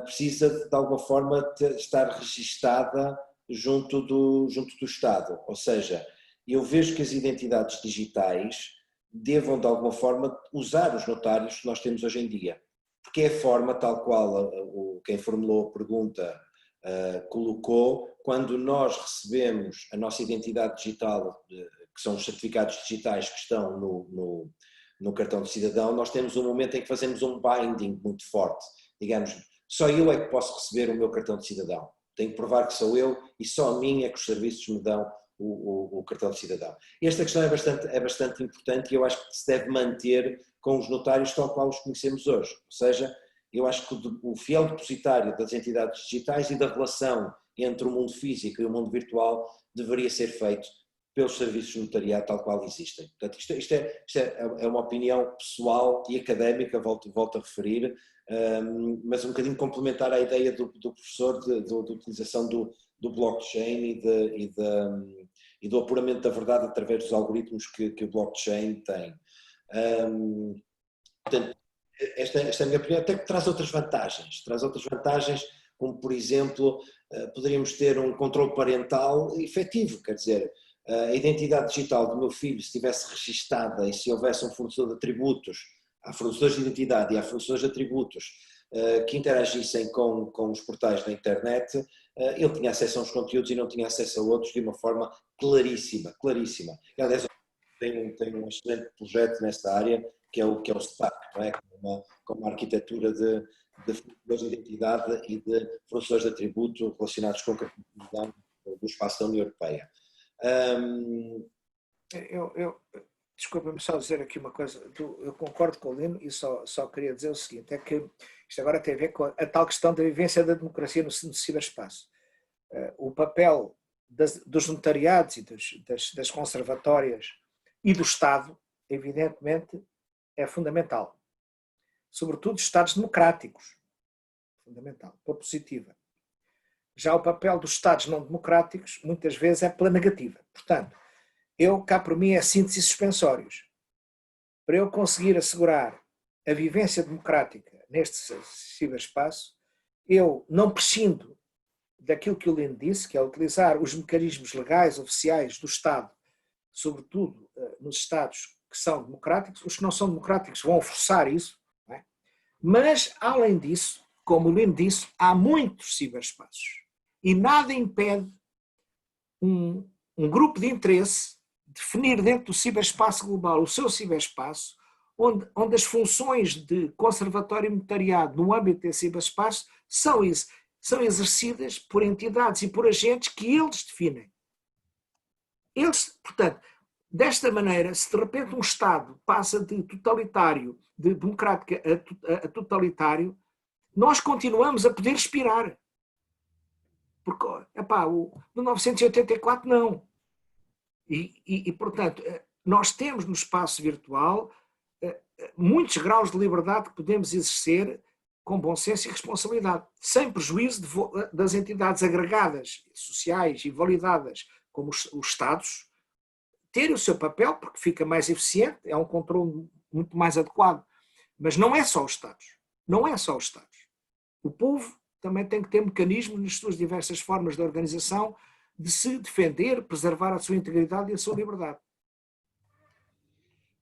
precisa de alguma forma estar registada junto do Estado, ou seja, eu vejo que as identidades digitais devam de alguma forma usar os notários que nós temos hoje em dia, porque é a forma tal qual quem formulou a pergunta colocou, quando nós recebemos a nossa identidade digital, que são os certificados digitais que estão no cartão de cidadão, nós temos um momento em que fazemos um binding muito forte, digamos, só eu é que posso receber o meu cartão de cidadão, tenho que provar que sou eu e só a mim é que os serviços me dão o cartão de cidadão. Esta questão é bastante importante e eu acho que se deve manter com os notários tal qual os conhecemos hoje. Ou seja, eu acho que o fiel depositário das entidades digitais e da relação entre o mundo físico e o mundo virtual deveria ser feito pelos serviços de notariado tal qual existem. Portanto, isto é uma opinião pessoal e académica, volto a referir, mas um bocadinho complementar à ideia do professor da utilização do blockchain e do apuramento da verdade através dos algoritmos que o blockchain tem. Portanto, esta é a minha opinião, até que traz outras vantagens, como por exemplo, poderíamos ter um controle parental efetivo, quer dizer, a identidade digital do meu filho, se estivesse registada e se houvesse um fornecedor de atributos, há fornecedores de identidade e há fornecedores de atributos que interagissem com os portais da internet, ele tinha acesso a uns conteúdos e não tinha acesso a outros de uma forma claríssima. E, aliás, tenho um excelente projeto nesta área, que é o SPAC, não é? Com uma arquitetura de fornecedores de identidade e de fornecedores de atributo relacionados com a caracterização do espaço da União Europeia. Desculpa-me só dizer aqui uma coisa, eu concordo com o Lino e só queria dizer o seguinte, é que isto agora tem a ver com a tal questão da vivência da democracia no ciberespaço. O papel dos notariados e das conservatórias e do Estado, evidentemente, é fundamental. Sobretudo os Estados democráticos. Fundamental, pela positiva. Já o papel dos Estados não democráticos, muitas vezes, é pela negativa. Portanto, cá por mim é síntese suspensórios. Para eu conseguir assegurar a vivência democrática neste ciberespaço, eu não prescindo daquilo que o Lino disse, que é utilizar os mecanismos legais oficiais do Estado, sobretudo nos Estados que são democráticos. Os que não são democráticos vão forçar isso, não é? Mas, além disso, como o Lino disse, há muitos ciberespaços e nada impede um grupo de interesse definir dentro do ciberespaço global o seu ciberespaço, onde as funções de conservatório notariado no âmbito desse ciberespaço são exercidas por entidades e por agentes que eles definem. Portanto, desta maneira, se de repente um Estado passa de totalitário, de democrático a totalitário, nós continuamos a poder respirar. Porque, o 1984 não. E, portanto, nós temos no espaço virtual muitos graus de liberdade que podemos exercer com bom senso e responsabilidade, sem prejuízo das entidades agregadas, sociais e validadas, como os Estados, terem o seu papel, porque fica mais eficiente, é um controle muito mais adequado. Mas não é só os Estados. Não é só os Estados. O povo também tem que ter mecanismos nas suas diversas formas de organização de se defender, preservar a sua integridade e a sua liberdade.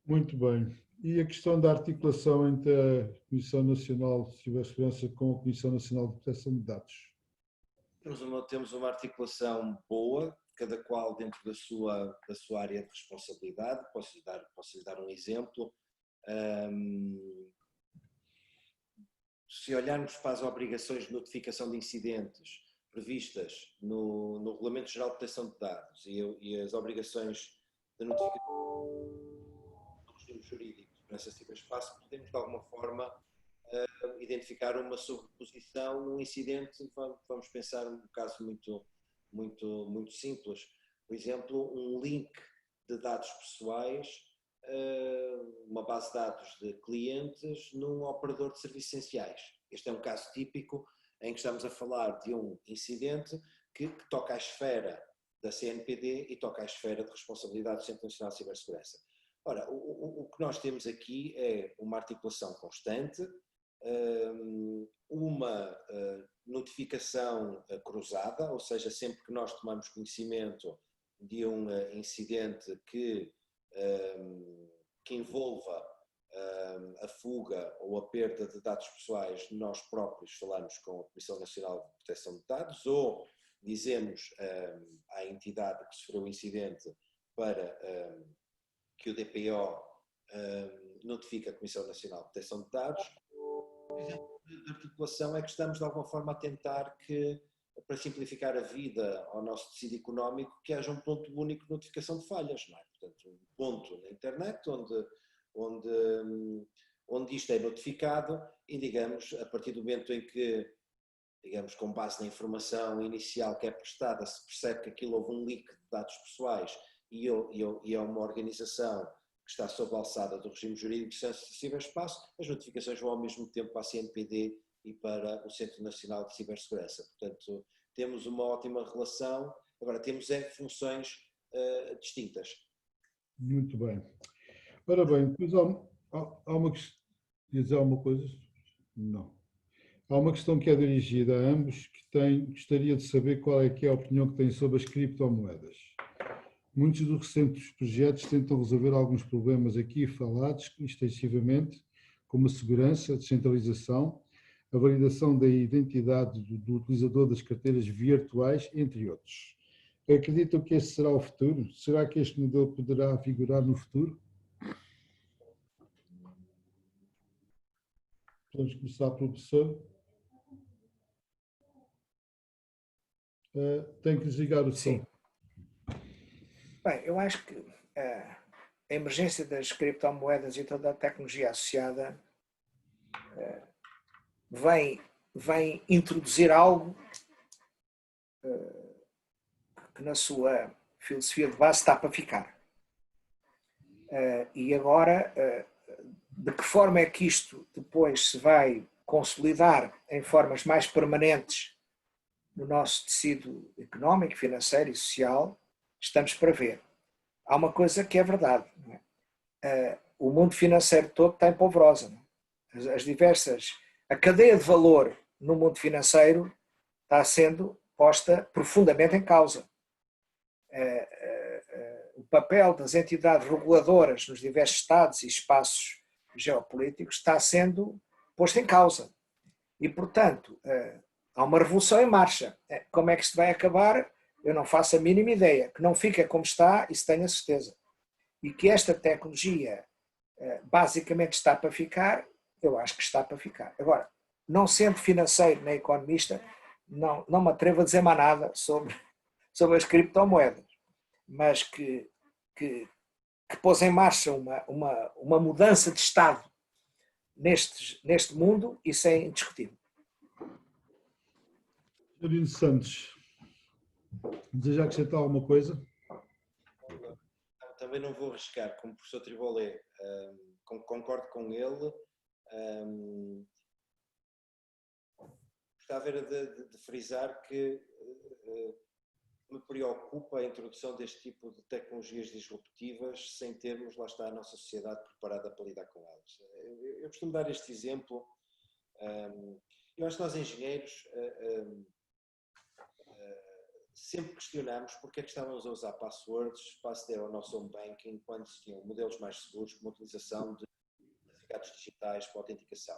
Muito bem. E a questão da articulação entre a Comissão Nacional de Cibersegurança com a Comissão Nacional de Proteção de Dados? Temos uma articulação boa, cada qual dentro da sua área de responsabilidade. Posso lhe dar um exemplo. Se olharmos para as obrigações de notificação de incidentes previstas no Regulamento Geral de Proteção de Dados e as obrigações de notificação do regime jurídico nesse ciberespaço, podemos de alguma forma identificar uma sobreposição, um incidente. Vamos pensar um caso muito simples. Por exemplo, um link de dados pessoais, uma base de dados de clientes num operador de serviços essenciais. Este é um caso típico em que estamos a falar de um incidente que toca à esfera da CNPD e toca à esfera de responsabilidade do Centro Nacional de Cibersegurança. Ora, o que nós temos aqui é uma articulação constante, uma notificação cruzada, ou seja, sempre que nós tomamos conhecimento de um incidente que envolva a fuga ou a perda de dados pessoais, nós próprios falamos com a Comissão Nacional de Proteção de Dados ou dizemos à entidade que sofreu o incidente para que o DPO notifique a Comissão Nacional de Proteção de Dados. O exemplo de articulação é que estamos de alguma forma a tentar que, para simplificar a vida ao nosso tecido económico, que haja um ponto único de notificação de falhas, não é? Portanto, um ponto na internet onde isto é notificado e, digamos, a partir do momento em que, digamos, com base na informação inicial que é prestada, se percebe que aquilo houve um leak de dados pessoais e é uma organização que está sob a alçada do regime jurídico de ciberespaço, as notificações vão ao mesmo tempo para a CNPD e para o Centro Nacional de Cibersegurança. Portanto, temos uma ótima relação, agora temos funções distintas. Muito bem. Ora bem, depois há uma questão. Quer dizer alguma coisa? Não. Há uma questão que é dirigida a ambos, gostaria de saber qual é que é a opinião que têm sobre as criptomoedas. Muitos dos recentes projetos tentam resolver alguns problemas aqui falados extensivamente, como a segurança, a descentralização, a validação da identidade do utilizador das carteiras virtuais, entre outros. Acreditam que esse será o futuro? Será que este modelo poderá vigorar no futuro? Podemos começar pelo professor. Tem que desligar o som. Sim. Bem, eu acho que a emergência das criptomoedas e toda a tecnologia associada vem introduzir algo que na sua filosofia de base está para ficar. E agora, de que forma é que isto depois se vai consolidar em formas mais permanentes no nosso tecido económico, financeiro e social, estamos para ver. Há uma coisa que é verdade, não é? O mundo financeiro todo está em polvorosa. Não é? A cadeia de valor no mundo financeiro está sendo posta profundamente em causa. O papel das entidades reguladoras nos diversos estados e espaços geopolíticos está sendo posto em causa. E, portanto, há uma revolução em marcha. Como é que isto vai acabar? Eu não faço a mínima ideia. Que não fica como está, isso tenho a certeza. E que esta tecnologia basicamente está para ficar, eu acho que está para ficar. Agora, não sendo financeiro nem economista, não me atrevo a dizer mais nada sobre as criptomoedas, mas que pôs em marcha uma mudança de estado neste mundo, isso é indiscutível. Jarino Santos, deseja acrescentar alguma coisa? Também não vou arriscar, como o professor Tribolé, concordo com ele. Gostava de frisar que me preocupa a introdução deste tipo de tecnologias disruptivas sem termos, lá está, a nossa sociedade preparada para lidar com elas. Eu costumo dar este exemplo. Eu acho que nós, engenheiros, sempre questionamos porque é que estávamos a usar passwords para aceder ao nosso home banking quando se tinham modelos mais seguros, como a utilização de certificados digitais para autenticação.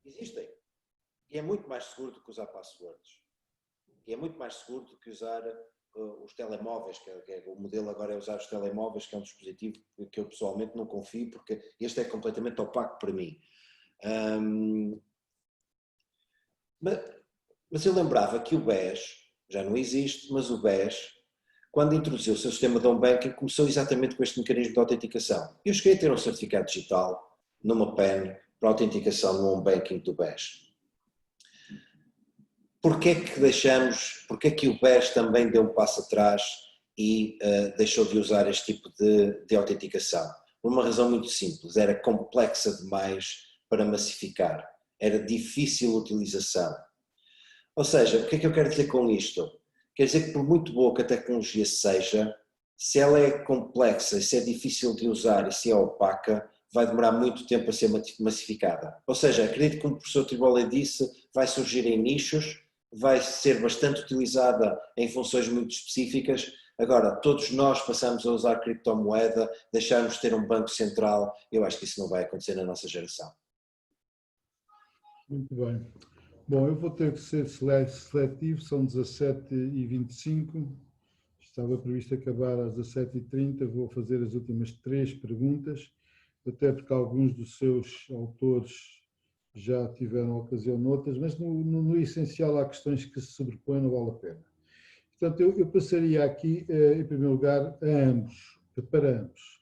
Existem. E é muito mais seguro do que usar passwords. E é muito mais seguro do que usar os telemóveis, o modelo agora é usar os telemóveis, que é um dispositivo que eu pessoalmente não confio, porque este é completamente opaco para mim. Mas eu lembrava que o BES, já não existe, mas o BES, quando introduziu o seu sistema de home banking, começou exatamente com este mecanismo de autenticação. Eu cheguei a ter um certificado digital numa PEN para autenticação no home banking do BES. Porquê é que o BES também deu um passo atrás e deixou de usar este tipo de autenticação? Por uma razão muito simples, era complexa demais para massificar, era difícil a utilização. Ou seja, o que é que eu quero dizer com isto? Quer dizer que por muito boa que a tecnologia seja, se ela é complexa, se é difícil de usar e se é opaca, vai demorar muito tempo a ser massificada. Ou seja, acredito que, como o professor Tribolé disse, vai surgir em nichos, vai ser bastante utilizada em funções muito específicas. Agora, todos nós passamos a usar criptomoeda, deixarmos de ter um banco central, eu acho que isso não vai acontecer na nossa geração. Muito bem. Bom, eu vou ter que ser seletivo, são 17h25, estava previsto acabar às 17h30, vou fazer as últimas 3 perguntas, até porque alguns dos seus autores já tiveram ocasião noutras, mas no essencial há questões que se sobrepõem, não vale a pena. Portanto, eu passaria aqui, em primeiro lugar, para ambos.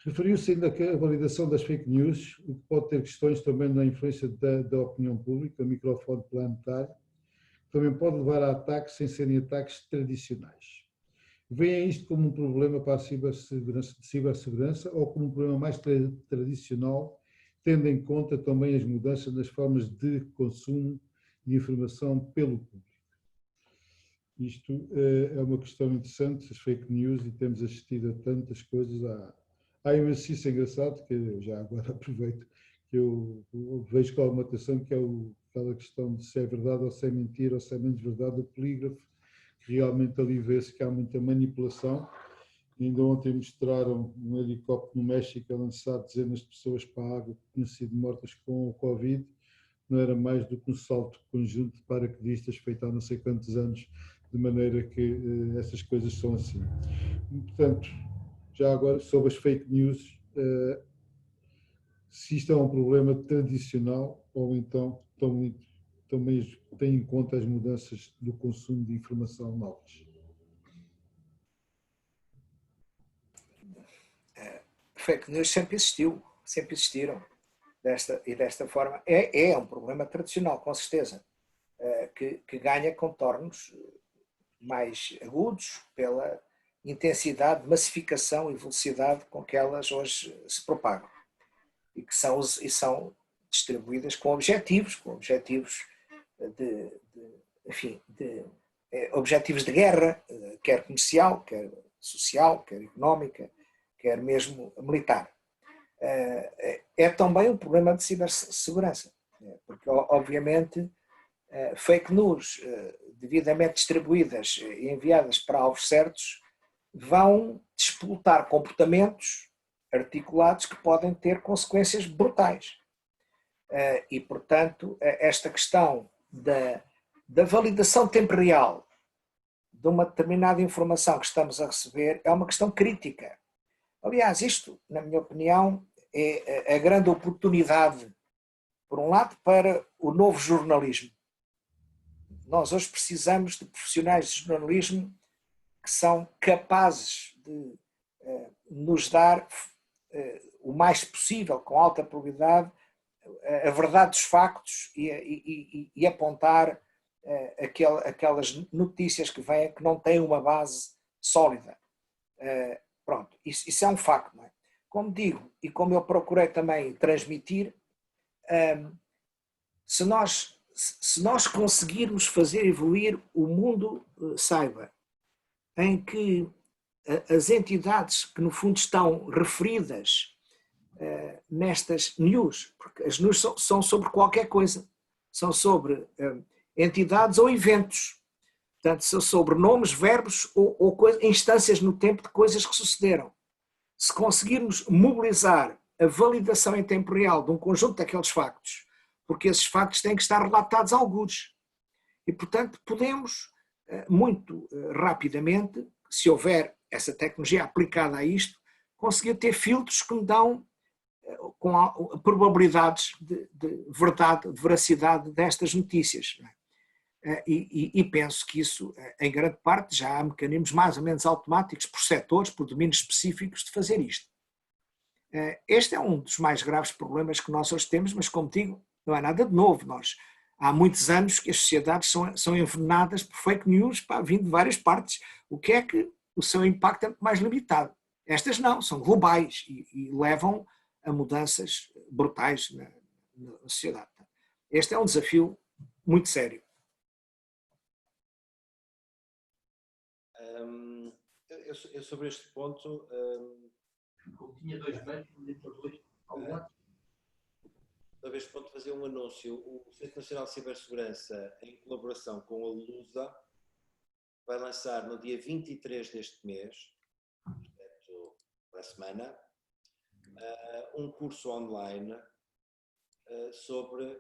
Referiu-se ainda à validação das fake news, o que pode ter questões também na influência da opinião pública, o microfone planetário, também pode levar a ataques sem serem ataques tradicionais. Veem isto como um problema para a cibersegurança ou como um problema mais tradicional, tendo em conta também as mudanças nas formas de consumo de informação pelo público. Isto é uma questão interessante, as fake news, e temos assistido a tantas coisas. Há um exercício engraçado, que eu já agora aproveito, que eu vejo com alguma atenção, que é aquela questão de se é verdade ou se é mentira, ou se é menos verdade, o polígrafo, que realmente ali vê-se que há muita manipulação. Ainda ontem mostraram um helicóptero no México a lançar dezenas de pessoas para a água que tinham sido mortas com o Covid. Não era mais do que um salto conjunto de paraquedistas feito há não sei quantos anos, de maneira que essas coisas são assim. Portanto, já agora, sobre as fake news, se isto é um problema tradicional ou então também tem em conta as mudanças do consumo de informação novas. Fake news sempre existiram. Desta forma, é um problema tradicional, com certeza, que ganha contornos mais agudos pela intensidade, massificação e velocidade com que elas hoje se propagam e que são distribuídas com objetivos de enfim, de objetivos de guerra, quer comercial, quer social, quer económica, quer mesmo militar. É também um problema de cibersegurança, porque obviamente fake news devidamente distribuídas e enviadas para alvos certos vão desplotar comportamentos articulados que podem ter consequências brutais. E, portanto, esta questão da validação tempo real de uma determinada informação que estamos a receber é uma questão crítica. Aliás, isto, na minha opinião, é a grande oportunidade, por um lado, para o novo jornalismo. Nós hoje precisamos de profissionais de jornalismo que são capazes de nos dar o mais possível, com alta probabilidade, a verdade dos factos e apontar aquelas notícias que vêm que não têm uma base sólida. Pronto, isso é um facto, não é? Como digo, e como eu procurei também transmitir, se nós conseguirmos fazer evoluir o mundo cyber, em que as entidades que no fundo estão referidas nestas news, porque as news são sobre qualquer coisa, são sobre entidades ou eventos, portanto são sobre nomes, verbos ou instâncias no tempo de coisas que sucederam. Se conseguirmos mobilizar a validação em tempo real de um conjunto daqueles factos, porque esses factos têm que estar relatados a algures, e portanto podemos muito rapidamente, se houver essa tecnologia aplicada a isto, conseguir ter filtros que me dão com probabilidades de verdade, de veracidade destas notícias. E penso que isso, em grande parte, já há mecanismos mais ou menos automáticos por setores, por domínios específicos de fazer isto. Este é um dos mais graves problemas que nós hoje temos, mas como digo, não é nada de novo. Há muitos anos que as sociedades são envenenadas por fake news vindo de várias partes, o que é que o seu impacto é mais limitado. Estas não, são globais e levam a mudanças brutais na sociedade. Este é um desafio muito sério. Eu sobre este ponto... Tinha dois bancos, sobre este ponto fazer um anúncio. O Centro Nacional de Cibersegurança, em colaboração com a LUSA, vai lançar no dia 23 deste mês, portanto, para a semana, um curso online sobre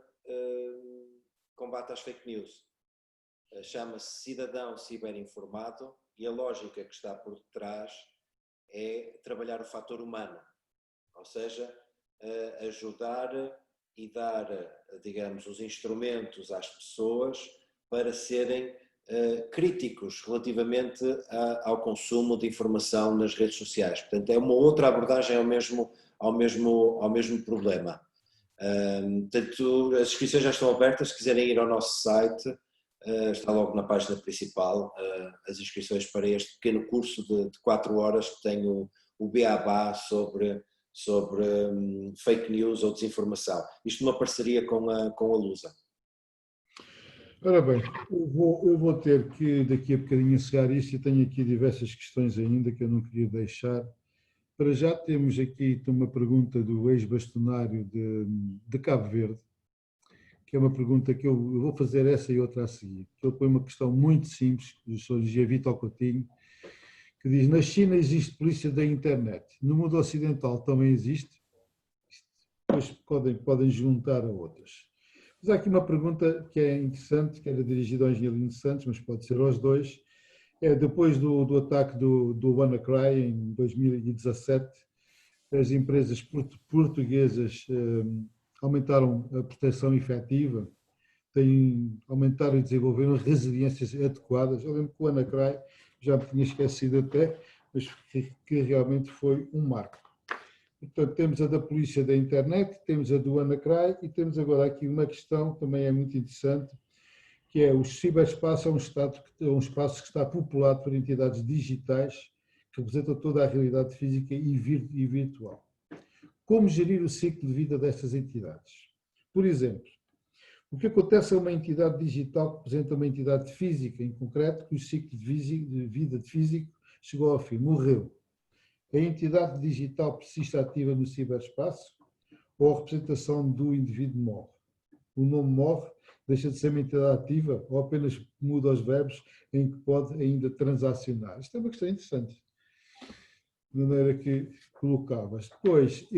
combate às fake news. Chama-se Cidadão Ciberinformado e a lógica que está por detrás é trabalhar o fator humano, ou seja, ajudar e dar, digamos, os instrumentos às pessoas para serem críticos relativamente ao consumo de informação nas redes sociais. Portanto, é uma outra abordagem ao mesmo problema. Portanto, as inscrições já estão abertas, se quiserem ir ao nosso site, está logo na página principal, as inscrições para este pequeno curso de 4 horas que tem o beabá sobre fake news ou desinformação. Isto numa parceria com a LUSA. Ora bem, eu vou ter que daqui a bocadinho encerrar isto e tenho aqui diversas questões ainda que eu não queria deixar. Para já temos aqui uma pergunta do ex-bastonário de Cabo Verde, que é uma pergunta que eu vou fazer essa e outra a seguir. Ele põe uma questão muito simples, do Sr. G. Vitor Coutinho, que diz: na China existe polícia da internet, no mundo ocidental também existe? Depois podem juntar a outras. Mas há aqui uma pergunta que é interessante, que era dirigida ao Angelino Santos, mas pode ser aos dois. Depois do ataque do WannaCry em 2017, as empresas portuguesas aumentaram a proteção efetiva, aumentaram e desenvolveram resiliências adequadas. Eu lembro que o WannaCry, já me tinha esquecido até, mas que realmente foi um marco. Portanto, temos a da polícia da internet, temos a do WannaCry e temos agora aqui uma questão que também é muito interessante, que é o ciberespaço é um espaço que está populado por entidades digitais que representam toda a realidade física e virtual. Como gerir o ciclo de vida destas entidades? Por exemplo, O que acontece é uma entidade digital que representa uma entidade física, em concreto, cujo ciclo de vida de físico chegou ao fim, morreu. A entidade digital persiste ativa no ciberespaço ou a representação do indivíduo morre? O nome morre, deixa de ser uma entidade ativa ou apenas muda os verbos em que pode ainda transacionar? Isto é uma questão interessante. De maneira que colocavas. Depois,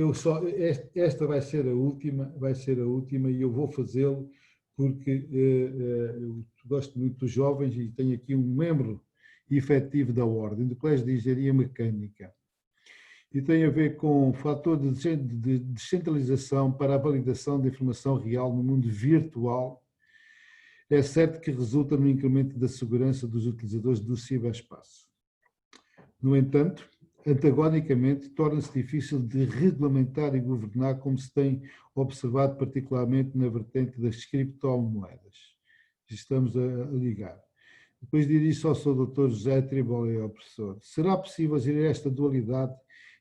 esta vai ser a última e eu vou fazê-lo porque eu gosto muito dos jovens e tenho aqui um membro efetivo da Ordem, do Colégio de Engenharia Mecânica. E tem a ver com o fator de descentralização para a validação da informação real no mundo virtual. É certo que resulta no incremento da segurança dos utilizadores do ciberespaço. No entanto, antagonicamente, torna-se difícil de regulamentar e governar, como se tem observado particularmente na vertente das criptomoedas. Estamos a ligar. Depois de isso ao Sr. Dr. José Triboli, ao professor. Será possível gerir esta dualidade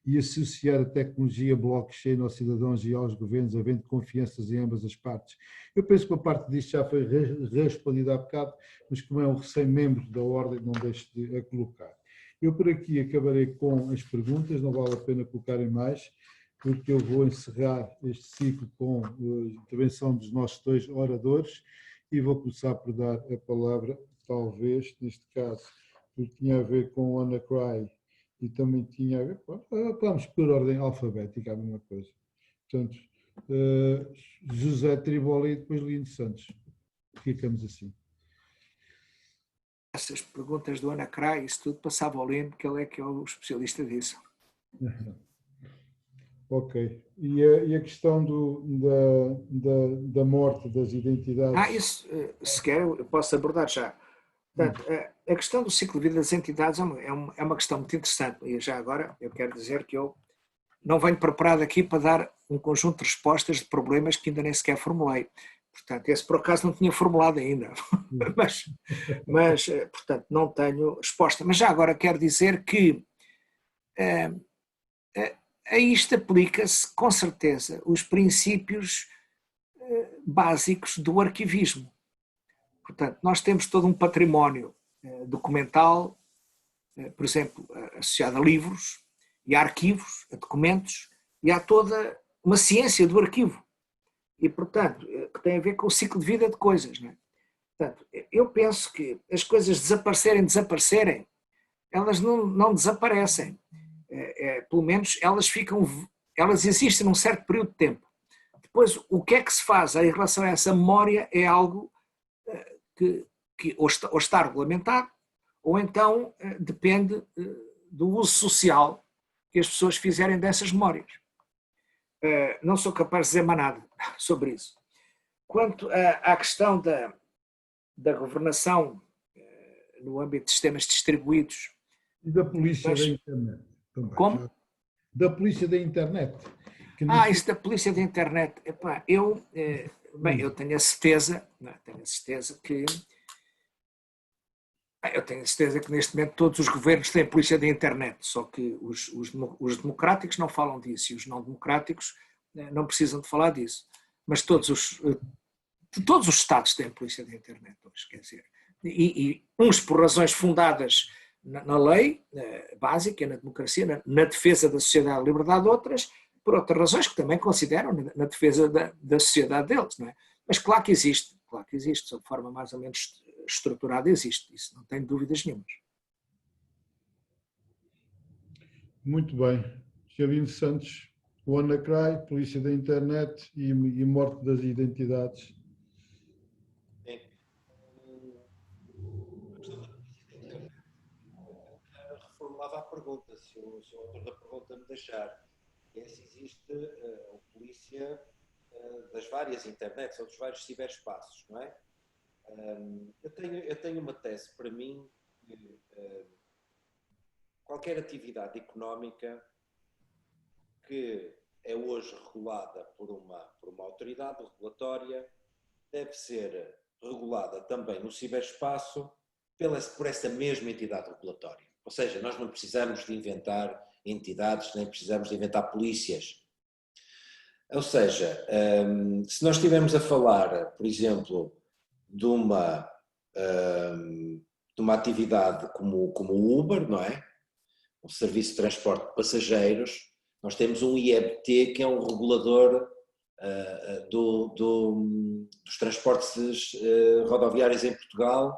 e associar a tecnologia blockchain aos cidadãos e aos governos, havendo confianças em ambas as partes? Eu penso que uma parte disto já foi respondida há bocado, mas como é um recém-membro da Ordem, não deixo de a colocar. Eu por aqui acabarei com as perguntas, não vale a pena colocarem mais, porque eu vou encerrar este ciclo com a intervenção dos nossos dois oradores e vou começar por dar a palavra, talvez, neste caso, porque tinha a ver com o WannaCry e também tinha a ver, vamos por ordem alfabética, a mesma coisa. Portanto, José Triboli e depois Lindo Santos. Ficamos assim. Essas perguntas do WannaCry, isso tudo passava ao Lino, que ele é que é o especialista disso. Ok. E a questão da morte das identidades? Isso, se quer, eu posso abordar já. Portanto, a questão do ciclo de vida das entidades é uma questão muito interessante. E já agora eu quero dizer que eu não venho preparado aqui para dar um conjunto de respostas de problemas que ainda nem sequer formulei. Portanto, esse por acaso não tinha formulado ainda, mas portanto, não tenho resposta. Mas já agora quero dizer que a isto aplica-se, com certeza, os princípios básicos do arquivismo. Portanto, nós temos todo um património documental, por exemplo, associado a livros e a arquivos, a documentos, e há toda uma ciência do arquivo. E, portanto, que tem a ver com o ciclo de vida de coisas. Não é? Portanto, eu penso que as coisas desaparecerem, elas não desaparecem. Pelo menos elas existem num certo período de tempo. Depois, o que é que se faz em relação a essa memória é algo que ou está regulamentado, ou então depende do uso social que as pessoas fizerem dessas memórias. Não sou capaz de dizer mais nada sobre isso. Quanto à questão da governação no âmbito de sistemas distribuídos... E da polícia da internet também. Como? Da polícia da internet. Isso da polícia da internet. Epá, eu tenho a certeza, que... Eu tenho a certeza que neste momento todos os governos têm polícia da internet, só que os democráticos não falam disso e os não democráticos não precisam de falar disso. Mas todos os Estados têm polícia da internet hoje, quer dizer. E uns por razões fundadas na lei básica, na democracia, na defesa da sociedade e liberdade, outras por outras razões que também consideram na defesa da sociedade deles. Não é? Mas claro que existe, sob forma mais ou menos estruturada existe, isso não tenho dúvidas nenhumas. Muito bem. Xavier Santos, WannaCry, polícia da internet e morte das identidades. Sim. Reformulava a pergunta, se o autor da pergunta me deixar. Se existe a polícia das várias internets ou dos vários ciberespaços, não é? Eu tenho uma tese para mim que qualquer atividade económica que é hoje regulada por uma autoridade regulatória deve ser regulada também no ciberespaço por essa mesma entidade regulatória. Ou seja, nós não precisamos de inventar entidades, nem precisamos de inventar polícias. Ou seja, se nós estivermos a falar, por exemplo, de uma atividade como o Uber, não é? Um serviço de transporte de passageiros, nós temos um IEBT, que é um regulador dos transportes rodoviários em Portugal,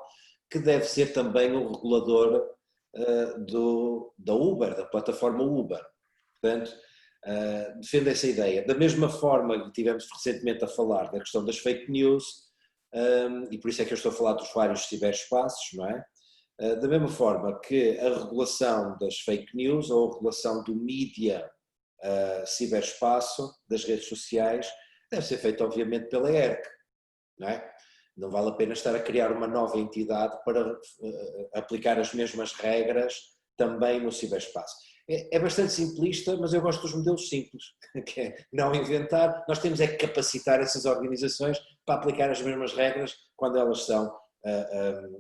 que deve ser também o regulador da Uber, da plataforma Uber. Portanto, defendo essa ideia. Da mesma forma que tivemos recentemente a falar da questão das fake news, e por isso é que eu estou a falar dos vários ciberespaços, não é? Da mesma forma que a regulação das fake news ou a regulação do mídia ciberespaço, das redes sociais, deve ser feita obviamente pela ERC, não é? Não vale a pena estar a criar uma nova entidade para aplicar as mesmas regras também no ciberespaço. É bastante simplista, mas eu gosto dos modelos simples, que é não inventar, nós temos é que capacitar essas organizações para aplicar as mesmas regras quando elas são,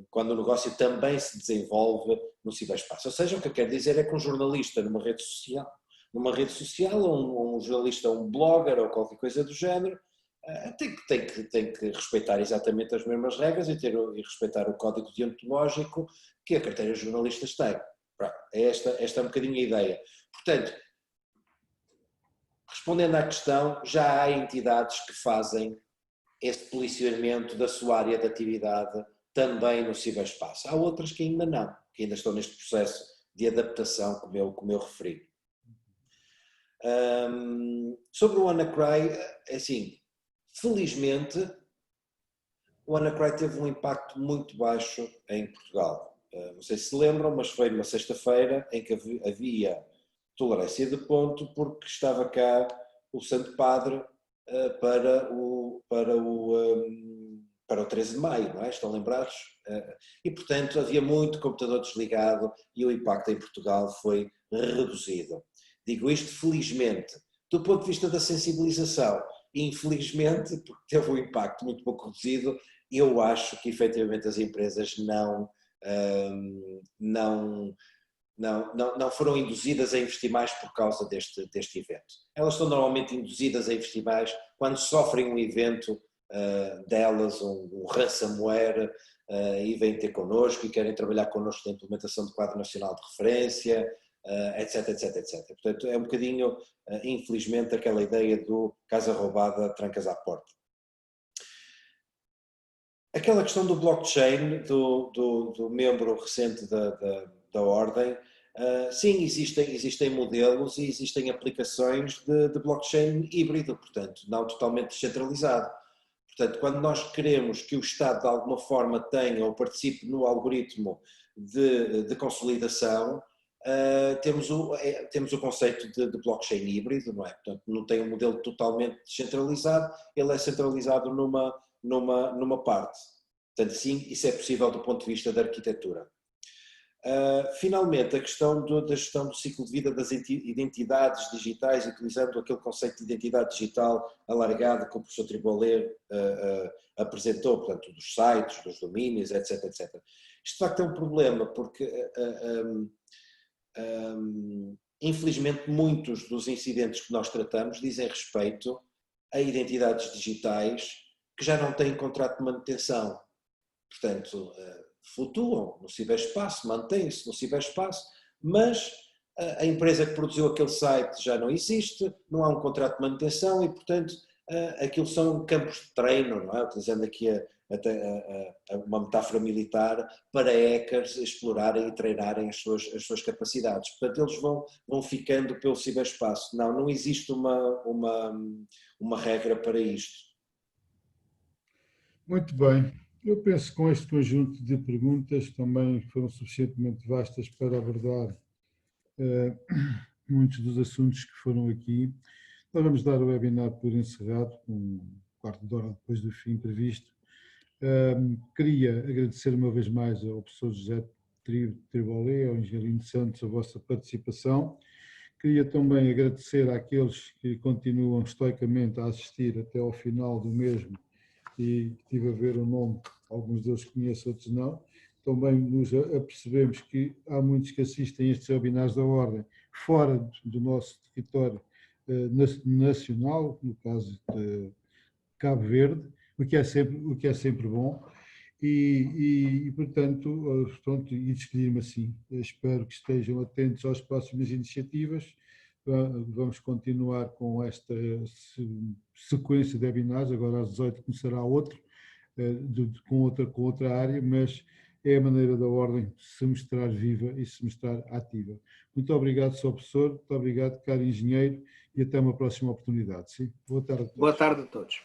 quando o negócio também se desenvolve no ciberespaço. Ou seja, o que eu quero dizer é que um jornalista numa rede social ou um jornalista, um blogger ou qualquer coisa do género, tem que respeitar exatamente as mesmas regras e respeitar o código deontológico que a carteira de jornalistas tem. Esta é um bocadinho a ideia. Portanto, respondendo à questão, já há entidades que fazem esse policiamento da sua área de atividade também no ciberespaço. Há outras que ainda não, que ainda estão neste processo de adaptação, como eu referi. Sobre o WannaCry, assim, felizmente, o WannaCry teve um impacto muito baixo em Portugal. Não sei se lembram, mas foi numa sexta-feira em que havia tolerância de ponto, porque estava cá o Santo Padre para o 13 de maio, não é? Estão lembrados? E, portanto, havia muito computador desligado e o impacto em Portugal foi reduzido. Digo isto felizmente, do ponto de vista da sensibilização, infelizmente, porque teve um impacto muito pouco reduzido, eu acho que efetivamente as empresas não foram induzidas a investir mais por causa deste evento. Elas estão normalmente induzidas a investir mais quando sofrem um evento delas, um ransomware, e vêm ter connosco e querem trabalhar connosco na implementação do quadro nacional de referência, etc, etc, etc. Portanto, é um bocadinho, infelizmente, aquela ideia do casa roubada, trancas à porta. Aquela questão do blockchain, do membro recente da Ordem, sim, existem modelos e existem aplicações de blockchain híbrido, portanto, não totalmente descentralizado. Portanto, quando nós queremos que o Estado de alguma forma tenha ou participe no algoritmo de consolidação, temos o conceito de blockchain híbrido, não é? Portanto, não tem um modelo totalmente descentralizado, ele é centralizado numa parte. Portanto, sim, isso é possível do ponto de vista da arquitetura. Finalmente, a questão da gestão do ciclo de vida das identidades digitais, utilizando aquele conceito de identidade digital alargado que o professor Tribolé apresentou, portanto, dos sites, dos domínios, etc, etc. Isto, de facto, é um problema, porque, infelizmente, muitos dos incidentes que nós tratamos dizem respeito a identidades digitais que já não têm contrato de manutenção. Portanto, flutuam no ciberespaço, mantêm-se no ciberespaço, mas a empresa que produziu aquele site já não existe, não há um contrato de manutenção e, portanto, aquilo são campos de treino, não é? Utilizando aqui uma metáfora militar, para hackers explorarem e treinarem as suas capacidades. Portanto, eles vão ficando pelo ciberespaço. Não existe uma regra para isto. Muito bem. Eu penso que com este conjunto de perguntas também foram suficientemente vastas para abordar muitos dos assuntos que foram aqui. Nós vamos dar o webinar por encerrado, com um quarto de hora depois do fim previsto. Queria agradecer uma vez mais ao professor José Tribolé, ao Angelino Santos, a vossa participação. Queria também agradecer àqueles que continuam estoicamente a assistir até ao final do mesmo, e estive a ver o nome, alguns deles conheço, outros não. Também nos apercebemos que há muitos que assistem a estes webinars da Ordem fora do nosso território nacional, no caso de Cabo Verde, o que é sempre bom. Portanto, e despedir-me assim. Espero que estejam atentos às próximas iniciativas. Vamos continuar com esta sequência de webinars. Agora às 18 começará outro, com outra área, mas é a maneira da Ordem se mostrar viva e se mostrar ativa. Muito obrigado, Sr. Professor, muito obrigado, caro engenheiro, e até uma próxima oportunidade. Sim? Boa tarde a todos. Boa tarde a todos.